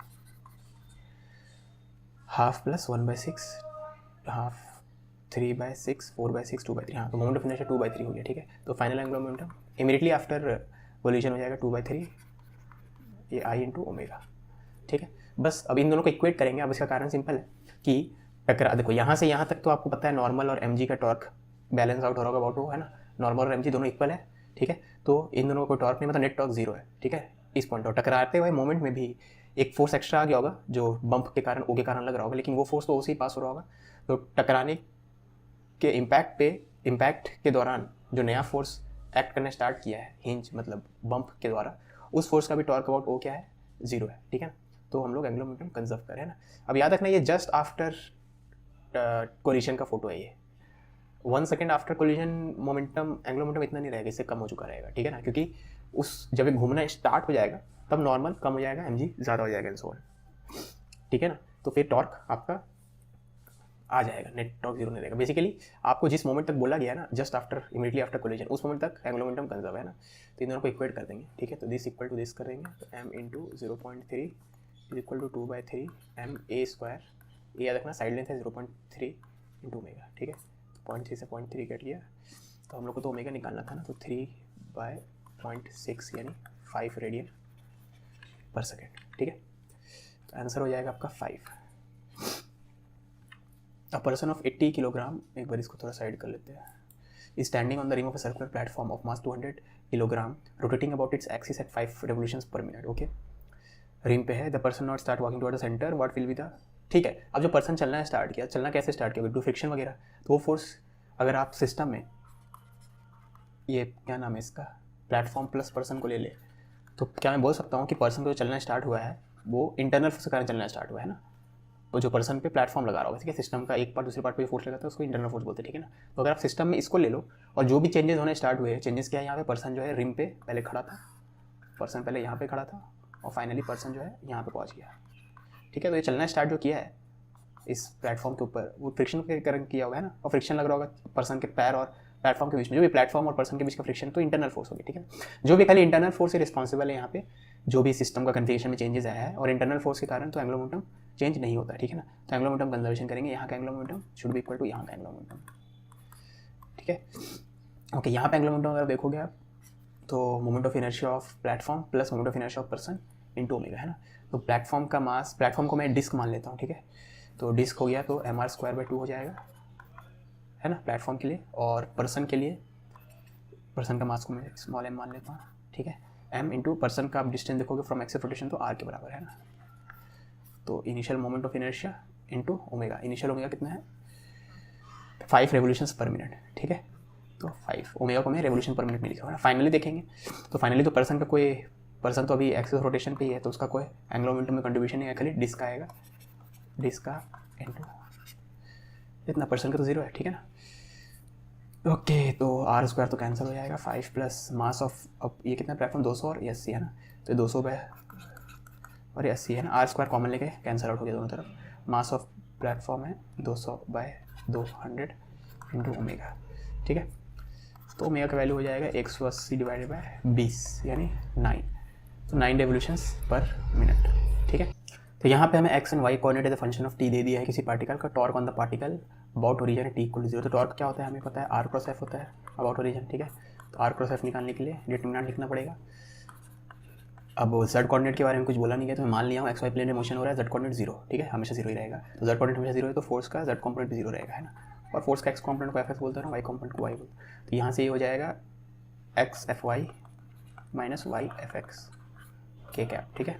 हाफ प्लस 1/6 हाफ 3/6 4/6 2/3, हाँ। तो मोमेंट ऑफ इनर्शिया 2/3 हो गया, ठीक है। तो final angular momentum immediately after collision हो जाएगा 2/3 ये आई इंटू ओमेगा, ठीक है। बस अब इन दोनों को इक्वेट करेंगे। अब इसका कारण सिंपल है कि टकरा, देखो यहाँ से यहाँ तक तो आपको पता है नॉर्मल और mg का टॉर्क बैलेंस आउट हो रहा होगा अबाउट वो, है ना। नॉर्मल और mg दोनों इक्वल है, ठीक है। तो इन दोनों को टॉर्क नहीं, मतलब नेट टॉर्क 0 है, ठीक है। इस पॉइंट और टकराते हुए मोमेंट में भी एक फोर्स एक्स्ट्रा आ गया होगा जो बम्प के कारण ओ के कारण लग रहा होगा, लेकिन वो फोर्स तो ओ से ही पास हो रहा होगा। तो टकराने के इम्पैक्ट के दौरान जो नया फोर्स एक्ट करने स्टार्ट किया है हिंज मतलब बम्प के द्वारा, उस फोर्स का भी टॉर्क अबाउट ओ क्या है 0 है, ठीक है ना। तो हम लोग एंगुलर मोमेंटम कंजर्व करें, है ना। अब याद रखना ये जस्ट आफ्टर कोलिजन का फोटो है, ये 1 second after collision momentum angular momentum इतना नहीं रहेगा, इससे कम हो चुका रहेगा, ठीक है ना। क्योंकि उस जब ये घूमना स्टार्ट हो जाएगा तब नॉर्मल कम हो जाएगा, mg ज़्यादा हो जाएगा, सो ठीक है ना। तो फिर टॉर्क आपका आ जाएगा, नेट टॉर्क 0 नहीं रहेगा। बेसिकली आपको जिस मोमेंट तक बोला गया है ना just after immediately after collision, उस मोमेंट तक एंगुलर मोमेंटम कंजर्व है ना। तो इन दोनों को इक्वेट कर देंगे, ठीक है। तो दिस इक्वल टू दिस कर देंगे, तो m into 0.3 is equal to 2/3 ma², ये याद रखना साइड लेंथ है 0.3 इंटू ओमेगा, ठीक है। 0.3 से 0.3 कट लिया, तो हम लोग को तो ओमेगा निकालना था ना, तो 3/2 0.6 यानी 5 रेडियन पर सेकेंड, ठीक है। तो आंसर हो जाएगा आपका 5। अ पर्सन ऑफ 80 किलोग्राम, एक बार इसको थोड़ा साइड कर लेते हैं, standing on the rim of a circular platform of mass 200 kilogram rotating about its axis at 5 revolutions per minute. Okay, rim पे है, the person not start walking toward the centre, what will be the, ठीक है। अब जो पर्सन चलना स्टार्ट किया, चलना कैसे स्टार्ट किया, टू फ्रिक्शन वगैरह, तो वो फोर्स अगर आप सिस्टम में ये क्या नाम है इसका, प्लेटफॉर्म प्लस पर्सन को ले ले, तो क्या मैं बोल सकता हूँ कि पर्सन को जो चलना स्टार्ट हुआ है वो इंटरनल फोर्स के कारण चलना स्टार्ट हुआ है ना। तो जो पर्सन पे प्लेटफॉर्म लगा रहा होगा, ठीक है, सिस्टम का एक पार्ट दूसरे पार्ट पे फोर्स लगाता है उसको इंटरनल फोर्स बोलते हैं, ठीक है ना। तो अगर आप सिस्टम में इसको ले लो और जो भी चेंजेस होने स्टार्ट हुए, चेंजेस क्या है, यहाँ पे पर्सन जो है रिम पे पहले खड़ा था, पर्सन पहले यहाँ पे खड़ा था और फाइनली पर्सन जो है यहाँ पे पहुँच गया, ठीक है। तो ये चलना स्टार्ट जो किया है इस प्लेटफॉर्म के ऊपर, वो फ्रिक्शन के कारण किया होगा है ना, और फ्रिक्शन लग रहा होगा पर्सन के पैर और प्लेटफॉर्म के बीच में, जो भी प्लेटफॉर्म और पर्सन के बीच का फ्रिक्शन, तो इंटरनल फोर्स होगी, ठीक है। जो भी खाली इंटरनल फोर्स से रिस्पॉन्सिबल है यहाँ पे, जो भी सिस्टम का कन्फिगरेशन में चेंजेस आया है, और इंटरनल फोर्स के कारण तो एंगुलर मोमेंटम चेंज नहीं होता है, ठीक है ना। तो एंगुलर मोमेंटम कंजर्वेशन करेंगे, यहाँ का angular momentum should be equal to यहाँ का एंगुलर मोमेंटम, ठीक है। ओके, यहाँ पे एंगुलर मोमेंटम अगर देखोगे आप तो moment of inertia of platform plus moment of inertia of person into omega, है ना। तो प्लेटफॉर्म का मास, प्लेटफॉर्म को मैं डिस्क मान लेता हूँ, ठीक है। तो डिस्क हो गया तो mr²/2 हो जाएगा, है ना, प्लेटफॉर्म के लिए, और पर्सन के लिए, पर्सन का मास को मैं स्मॉल m मान लेता हूँ, ठीक है। m इंटू पर्सन का आप डिस्टेंस देखोगे फ्रॉम एक्सिस रोटेशन तो r के बराबर है ना। तो initial moment of inertia into omega, initial omega कितना है 5 रेवोल्यूशंस पर मिनट, ठीक है। तो 5 ओमेगा को मैं रेवोल्यूशन पर मिनट में लिखा हुआ है ना। फाइनली देखेंगे तो फाइनली तो पर्सन का कोई, पर्सन तो अभी एक्सिस रोटेशन पे ही है, तो उसका कोई एंगुलर मोमेंटम में कंट्रीब्यूशन नहीं है, खाली डिस्क आएगा, डिस्क का इंटू इतना, पर्सन का तो 0 है, ठीक है ना। ओके, तो r² तो कैंसिल हो जाएगा, 5 प्लस मास ऑफ, अब ये कितना प्लेटफॉर्म 200 और 80 है ना, तो 200 और 80 है ना, r² कॉमन लेके कैंसिल आउट हो गया दोनों तरफ। मास ऑफ प्लेटफॉर्म है 200/200 इंटू ओमेगा, ठीक है। तो ओमेगा का वैल्यू हो जाएगा 180 डिवाइडेड बाय 20 यानी 9, तो 9 रेवोल्यूशंस पर मिनट, ठीक है। तो यहाँ पे हमें x and y coordinate as a function of t दे दिया है किसी पार्टिकल का, torque on the particle about origin t equal to 0। तो टॉर्क क्या होता है हमें पता है, r क्रॉस f होता है अबाउट ओरिजिन, ठीक है। तो r क्रॉस f निकालने के लिए डिटरमिनेंट लिखना पड़ेगा। अब z कोऑर्डिनेट के बारे में कुछ बोला नहीं गया, तो मैं मान लिया हूँ एक्स वाई प्लेन में मोशन हो रहा है, z कोऑर्डिनेट 0, ठीक है, हमेशा 0 ही रहेगा। तो z कोऑर्डिनेट हमेशा 0 है तो फोर्स का z कॉम्पोनेंट भी 0 रहेगा, है ना। और फोर्स का x कॉम्पोनेंट को fx बोलते हैं ना, y कॉम्पोनेंट को y बोलते हैं। तो यहाँ से ये हो जाएगा x fy minus y fx k cap, ठीक है।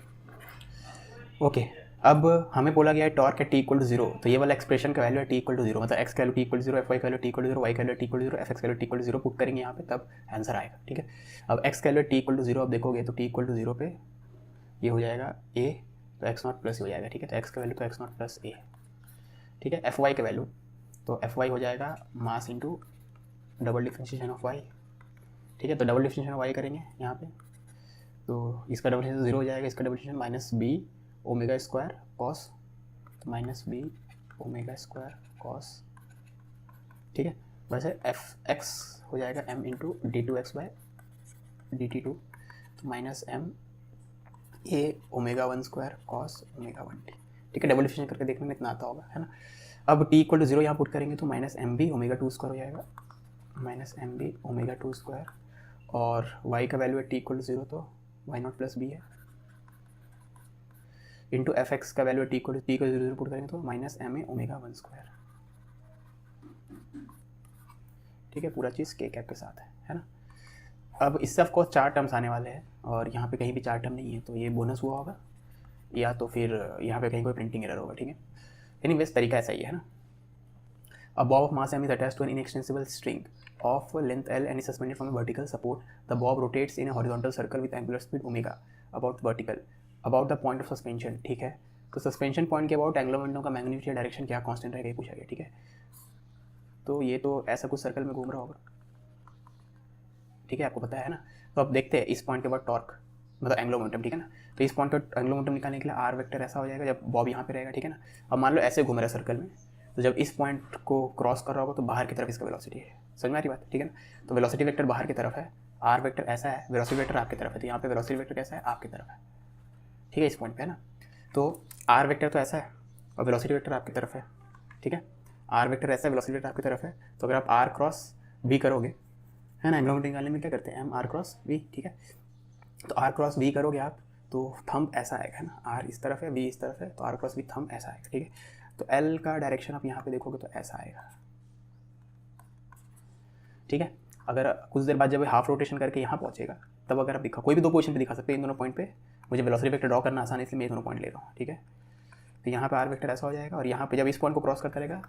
ओके, अब हमें बोला गया है टॉर्क है टी इक्वल टू 0, तो ये वाला एक्सप्रेशन का वैल्यू है टी इक्वल टू 0, मतलब एक्स का value t equal to 0, f Y का value t equal to 0, y का value t equal to 0, f x का value t equal to 0 put करेंगे यहाँ पे, तब आंसर आएगा, ठीक है। अब एक्स का वैल्यू टी इक्वल टू 0 अब देखोगे तो टी इक्वल टू 0 पे ये हो जाएगा ए, तो एक्स नॉट प्लस हो जाएगा, ठीक है। तो एक्स का वैल्यू तो एक्स नॉट प्लस ए, ठीक है। एफ वाई का वैल्यू तो एफ वाई हो जाएगा mass into double differentiation of Y, ठीक है। तो डबल डिफरेंशिएशन ऑफ वाई करेंगे यहाँ पे, तो इसका डबल डिफरेंशिएशन 0 हो जाएगा, इसका double differentiation minus b omega square cos, minus b omega square cos, ठीक है। वैसे एफ एक्स हो जाएगा m into d two x by d t two, तो minus M A omega 1 square cos omega 1 t, ठीक है। डबल डिफरेंशिएशन करके देखने में इतना आता होगा, है ना। अब टी इक्वल टू 0 यहाँ पुट करेंगे तो minus M B omega 2 square हो जाएगा, minus M B omega 2 square, और वाई का वैल्यू है टी इक्वल टू 0 तो वाई नॉट प्लस बी है, इंटू एफ एक्स का वैल्यू टी को 0 पुट करेंगे तो minus M A omega 1 square, ठीक है। पूरा चीज़ के कैप के साथ है ना। अब इससे ऑफकोर्स 4 टर्म्स आने वाले हैं, और यहाँ पे कहीं भी 4 टर्म नहीं है, तो ये बोनस हुआ होगा या तो फिर यहाँ पे कहीं कोई प्रिंटिंग एरर होगा, ठीक है। एनीवेज तरीका ऐसा ही है ना। A bob of mass m is attached to an inextensible string of length L and is suspended from a vertical support. The bob rotates in a horizontal circle with angular speed omega about the point of suspension, ठीक है। तो सस्पेंशन पॉइंट के अबाउट एंगुलर मोमेंटम का मैग्नीट्यूड या डायरेक्शन क्या कांस्टेंट रहेगा, ये पूछा गया, ठीक है। तो ये तो ऐसा कुछ सर्कल में घूम रहा होगा, ठीक है, आपको पता है ना। तो अब देखते हैं इस पॉइंट के बाद टॉर्क मतलब एंगुलर मोमेंटम, ठीक है ना। तो इस पॉइंट का एंगुलर मोमेंटम निकालने के लिए आर वेक्टर ऐसा हो जाएगा जब बॉब यहाँ पे रहेगा, ठीक है ना। अब मान लो ऐसे घूम रहा है सर्कल में, तो जब इस पॉइंट को क्रॉस कर रहा होगा तो बाहर की तरफ इसका वेलोसिटी है, समझ में आ रही बात, ठीक है ना। तो वेलोसिटी वेक्टर बाहर की तरफ है, आर वेक्टर ऐसा है, वेलोसिटी वेक्टर आपकी तरफ है, तो यहाँ पे वेलोसिटी वेक्टर कैसा है, आपकी तरफ है, ठीक है, इस पॉइंट पे है ना। तो आर वेक्टर तो ऐसा है और वेलोसिटी वेक्टर आपकी तरफ है, ठीक है। आर वेक्टर ऐसा है, वेलोसिटी वेक्टर आपकी तरफ है, तो अगर आप आर क्रॉस बी करोगे है ना। एंगुलर मोमेंटम निकालने में क्या करते हैं, एम आर क्रॉस वी, ठीक है। तो आर क्रॉस वी करोगे आप तो थंब ऐसा आएगा ना, आर इस तरफ है वी इस तरफ है, तो आर क्रॉस वी थंब ऐसा आएगा, ठीक है। तो एल का डायरेक्शन आप यहाँ पे देखोगे तो ऐसा आएगा, ठीक है। अगर कुछ देर बाद जब हाफ रोटेशन करके यहाँ पहुँचेगा तब अगर आप दिखा कोई भी दो पोजीशन पे दिखा सकते हैं इन दोनों पॉइंट पे, मुझे वेलोसिटी वेक्टर ड्रॉ करना आसान है इसलिए मैं ये दोनों पॉइंट ले रहा हूँ, ठीक है। तो यहाँ पे आर वेक्टर ऐसा हो जाएगा और यहाँ पे जब इस पॉइंट को क्रॉस करता रहेगा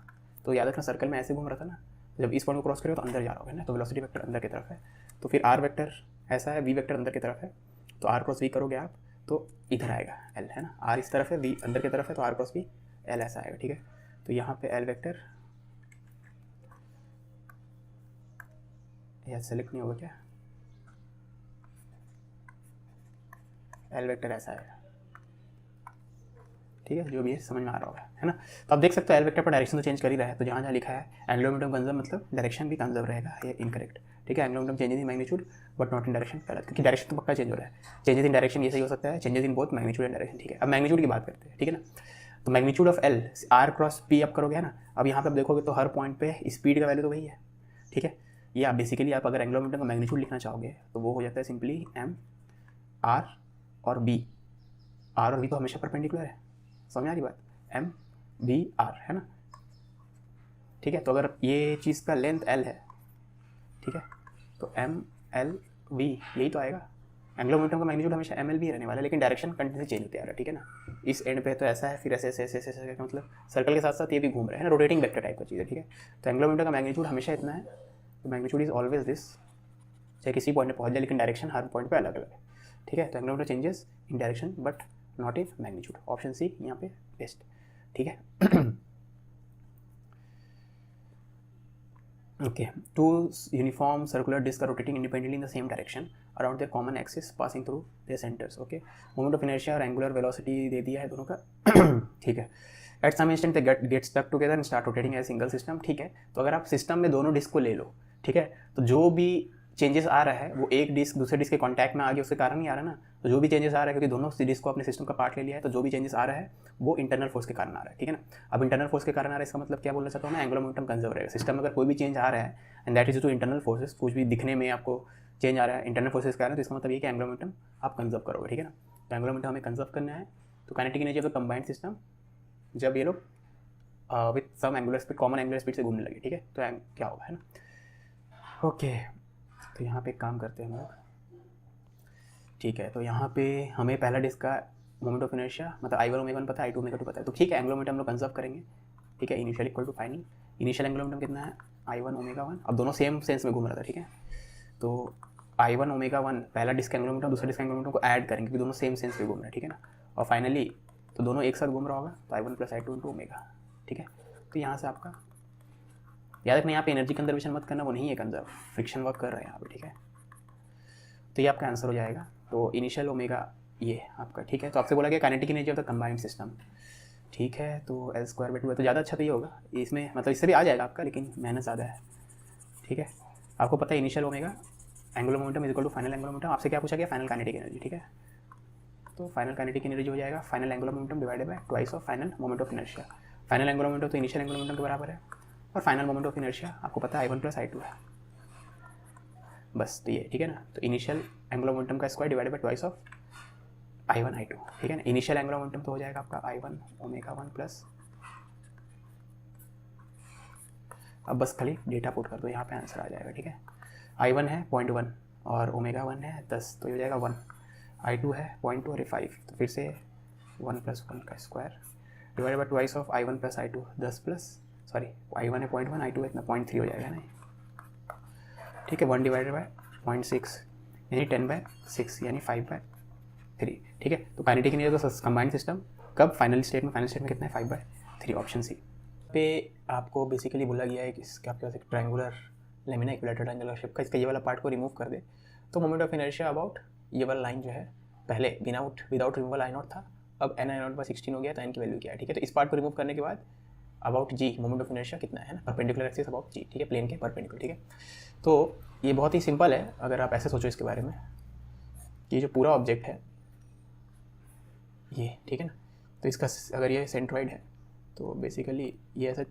तो याद रखना सर्कल में ऐसे घूम रहा था ना, जब इस पॉइंट को क्रॉस करेगा तो अंदर जा रहा होगा ना, तो वेलोसिटी वेक्टर अंदर की तरफ है। तो फिर आर वेक्टर ऐसा है, वी वेक्टर अंदर की तरफ है, तो आर क्रॉस वी करोगे आप तो इधर आएगा एल, है ना। आर इस तरफ है वी अंदर की तरफ है, तो आर क्रॉस वी एल ऐसा आएगा, ठीक है। तो यहाँ पे एल वेक्टर या सेलेक्ट नहीं होगा क्या, एल वेक्टर ऐसा है, ठीक है। जो भी है समझ में आ रहा होगा, है ना। तो आप देख सकते हो एल वेक्टर पर डायरेक्शन तो चेंज कर ही रहा है, तो जहाँ जहाँ लिखा है एंगुलर मोमेंटम कंजर्व मतलब डायरेक्शन भी कंजर्व रहेगा, ये इनकरेक्ट, ठीक है। Angular momentum changes in magnitude but not in direction गलत, क्योंकि डायरेक्शन तो पक्का चेंज हो रहा है। चेंजेस इन डायरेक्शन ये सही हो सकता है, changes in both magnitude and direction, ठीक है। अब मैग्नीट्यूड की बात करते हैं, ठीक है ना। तो magnitude of L R cross P up करोगे, है ना। अब यहाँ पे आप देखोगे तो हर पॉइंट पे स्पीड का वैल्यू तो वही है, ठीक है। ये आप बेसिकली आप अगर एंगुलर मोमेंटम का मैग्नीट्यूड लिखना चाहोगे तो वो हो जाता है सिंपली एम आर और बी, आर और बी तो हमेशा परपेंडिकुलर है, समझ आ रही बात, एम बी आर, है ना, ठीक है। तो अगर ये चीज़ का लेंथ एल है, ठीक है, तो एम एल वी यही तो आएगा। एंगुलर मोमेंटम का मैग्नीट्यूड हमेशा एम एल भी रहने वाला है, लेकिन डायरेक्शन कंटिन्यूसली चेंज होते आ रहा है, ठीक है ना। इस एंड पे तो ऐसा है, फिर ऐसे ऐसे ऐसे ऐसे ऐसे मतलब सर्कल के साथ साथ ये भी घूम रहा है ना, रोटेटिंग वेक्टर टाइप का चीज़ है, ठीक है। तो एंगुलर मोमेंटम का मैग्नीट्यूड हमेशा इतना है, तो मैग्नीट्यूड इज ऑलवेज दिस, चाहे किसी पॉइंट पे पहुंच जाए, लेकिन डायरेक्शन हर पॉइंट पे अलग अलग है, ठीक है। तो angular momentum changes in direction but not in magnitude, option C यहाँ पे बेस्ट, ठीक है। Okay, two uniform circular discs are rotating independently in the same direction around their common axis passing through their centers. Okay, moment of inertia और angular velocity दे दिया है दोनों का, ठीक है। At some instant they get stuck together and start rotating as single system, ठीक है। तो अगर आप सिस्टम में दोनों डिस्क को ले लो, ठीक है, तो जो भी चेंजेस आ रहा है वो एक डिस्क दूसरे डिस्क के कॉन्टैक्ट में आ गया उसके कारण ही आ रहा है ना। तो जो भी चेंजेस आ रहा है क्योंकि दोनों डिस्क को अपने सिस्टम का पार्ट ले लिया है, तो जो भी चेंजेस आ रहा है वो इंटरनल फोर्स के कारण आ रहा है, ठीक है ना। अब इंटरनल फोर्स के कारण आ रहा है इसका मतलब क्या बोलना चाहता हूँ मैं, एंगुलर मोमेंटम कंजर्व रहेगा। सिस्टम में अगर कोई भी चेंज आ रहा है and that is to internal forces, कुछ भी दिखने में आपको चेंज आ रहा है इंटरनल फोर्सेस के कारण, तो इसका मतलब ये कि एंगुलर मोमेंटम आप कंजर्व करोगे, ठीक है ना। तो एंगुलर मोमेंटम हमें कंजर्व करना है, तो kinetic energy of the combined system जब ये लोग with some angular speed common angular speed से घूमने लगे, ठीक है, तो क्या होगा, है ना। ओके, तो यहाँ पे एक काम करते हैं हम लोग, ठीक है। तो यहाँ पे हमें पहला डिस्क का मोमेंट ऑफ इनर्शिया मतलब आई वन ओमेगा वन पता है, आई टू ओमेगा टू पता है, तो ठीक है। एंगुलर मोमेंटम हम लोग कंजर्व करेंगे, ठीक है। Initial equal to final, initial angular momentum कितना है, आई वन ओमेगा वन। अब दोनों सेम सेंस में घूम रहा था, ठीक है। तो आई वन ओमेगा वन पहला डिस्क एंगुलर मोमेंटम दूसरा डिस्क एंगुलर मोमेंटम को ऐड करेंगे क्योंकि दोनों सेम सेंस में घूम रहे हैं, ठीक है ना। और फाइनली तो दोनों एक साथ घूम रहा होगा, तो आई one plus I two into omega, ठीक है। तो यहाँ से आपका याद रखना, यहाँ पे एनर्जी कंजर्वेशन मत करना, वो नहीं है कंजर्व, फ्रिक्शन वर्क कर रहे हैं यहाँ पे, ठीक है। तो ये आपका आंसर हो जाएगा। तो इनिशियल ओमेगा ये आपका, ठीक है। तो आपसे बोला गया kinetic energy of the combined system, ठीक है। तो एल स्क्वायर बाई टू है, तो ज़्यादा अच्छा तो ये होगा, इसमें मतलब इससे भी आ जाएगा आपका, लेकिन मेहनत ज़्यादा है, ठीक है। आपको पता है initial omega angular momentum is equal to final angular momentum. आपसे क्या पूछा गया, फाइनल काइनेटिक एनर्जी, ठीक है। तो फाइनल काइनेटिक एनर्जी हो जाएगा final angular momentum divided by twice of final moment of inertia. Final angular momentum तो इनिशियल एंगुलर मोमेंटम के बराबर है, और फाइनल मोमेंट ऑफ इनर्शिया आपको पता है I one plus I two है, बस। तो ये ठीक है ना। तो इनिशियल एंगुलर मोमेंटम का square divided by twice of I one I two, ठीक है ना। इनिशियल एंगुलर मोमेंटम तो हो जाएगा आपका I one omega one plus, अब बस खाली डेटा पुट कर दो, यहाँ पे आंसर आ जाएगा, ठीक है। आई वन है 0.1 और ओमेगा वन है 10, तो ये हो जाएगा 1। आई टू है 0.2 और 5, तो फिर से 1 + 1 का square divide by twice of I one plus I two, 10 plus sorry I one है 0.1, आई टू है इतना 0.3 हो जाएगा ना, ठीक है। 1 डिवाइडेड बाई 0.6 यानी 10/6 यानी 5/3, ठीक है। तो काइनेटिक एनर्जी तो कंबाइंड सिस्टम कब फाइनल स्टेट में, फाइनल स्टेट में कितना है 5/3, ऑप्शन सी पे आपको बेसिकली बोला गया है कि इसके आपके पास एक triangular lamina equilateral triangular shape का, इसका ये वाला पार्ट को रिमूव कर दे तो मोमेंट ऑफ इनर्शिया अबाउट ये वाला लाइन जो है पहले विदाउट रिमूवल आई नॉट था, अब एन आई नॉट बाई 16 हो गया, तो एन की वैल्यू क्या है, ठीक है। तो इस पार्ट को रिमूव करने के बाद about G moment of inertia कितना है ना, परपेंडिकुलर एक्सिस अबाउट जी, ठीक है, प्लेन के परपेंडिकुलर, ठीक है। तो ये बहुत ही सिंपल है अगर आप ऐसे सोचो इसके बारे में कि ये जो पूरा ऑब्जेक्ट है ये, ठीक है ना, तो इसका अगर ये सेंट्रॉइड है तो बेसिकली ये ऐसे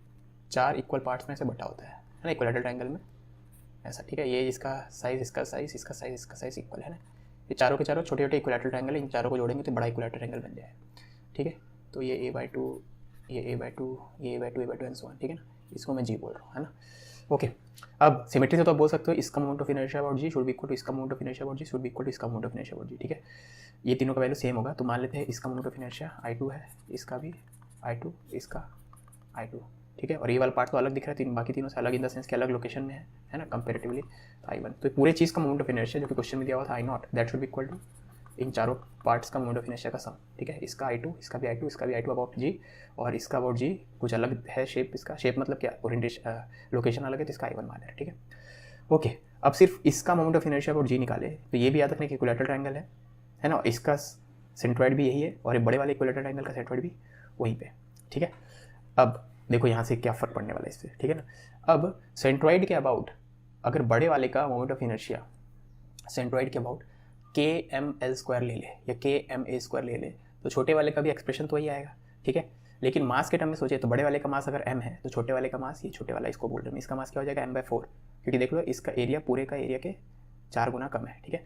4 इक्वल पार्ट्स में ऐसे बटा होता है ना, इक्विलेटरल ट्रायंगल में ऐसा, ठीक है। ये इसका साइज, इसका साइज, इसका साइज, इसका साइज इक्वल है ना। ये चारों के चारों छोटे छोटे इक्विलैटरल ट्रायंगल है, इन चारों को जोड़ेंगे तो बड़ा इक्विलैटरल ट्रायंगल बन जाए, ठीक है। तो ये a/2, ये a/2, ये a/2, a/2 and so on, ठीक है ना। इसको मैं जी बोल रहा हूँ, है ना। ओके, अब सिमेट्री से तो आप बोल सकते हो इसका moment of inertia about g should be equal to इसका moment of inertia about g should be equal to इसका moment of inertia about g, ठीक है। ये तीनों का वैल्यू सेम होगा, तो मान लेते हैं इसका मोमेंट ऑफ इनर्शिया I2 है, इसका भी I2, इसका I2, ठीक है। और ये वाला पार्ट तो अलग दिख रहा है, बाकी तीनों से अलग इन द सेंस कि अलग लोकेशन में है ना, कंपेरेटिवली I1। तो पूरे चीज़ का मोमेंट ऑफ इनर्शिया जो कि क्वेश्चन में दिया हुआ था I0, that should be equal to इन चारों पार्ट्स का मोमेंट ऑफ इनर्शिया का सम, ठीक है। इसका I2, इसका भी I2, इसका भी I2 अबाउट जी, और इसका अबाउट जी कुछ अलग है शेप, इसका शेप मतलब क्या, ओरिएंटेशन लोकेशन अलग है, तो इसका I1 मान है, ठीक है। ओके, अब सिर्फ इसका मोमेंट ऑफ इनर्शिया अबाउट जी निकाले तो ये भी याद रखने कि इक्विलैटरल ट्रायंगल है ना, इसका सेंट्रॉइड भी यही है और ये बड़े वाले इक्विलैटरल ट्रायंगल का सेंट्रॉइड भी वहीं पे, ठीक है। अब देखो यहाँ से क्या फ़र्क पड़ने वाला है इससे, ठीक है ना। अब सेंट्रॉइड के अबाउट अगर बड़े वाले का मोमेंट ऑफ इनर्शिया सेंट्रॉइड के अबाउट kml² ले ले या kma² ले ले तो छोटे वाले का भी एक्सप्रेशन तो वही आएगा, ठीक है। लेकिन मास के टर्म में सोचे तो बड़े वाले का मास अगर m है तो छोटे वाले का मास, ये छोटे वाला इसको बोल रहे हैं, इसका मास क्या हो जाएगा m/4, क्योंकि देख लो इसका एरिया पूरे का एरिया के 4 गुना कम है, ठीक है।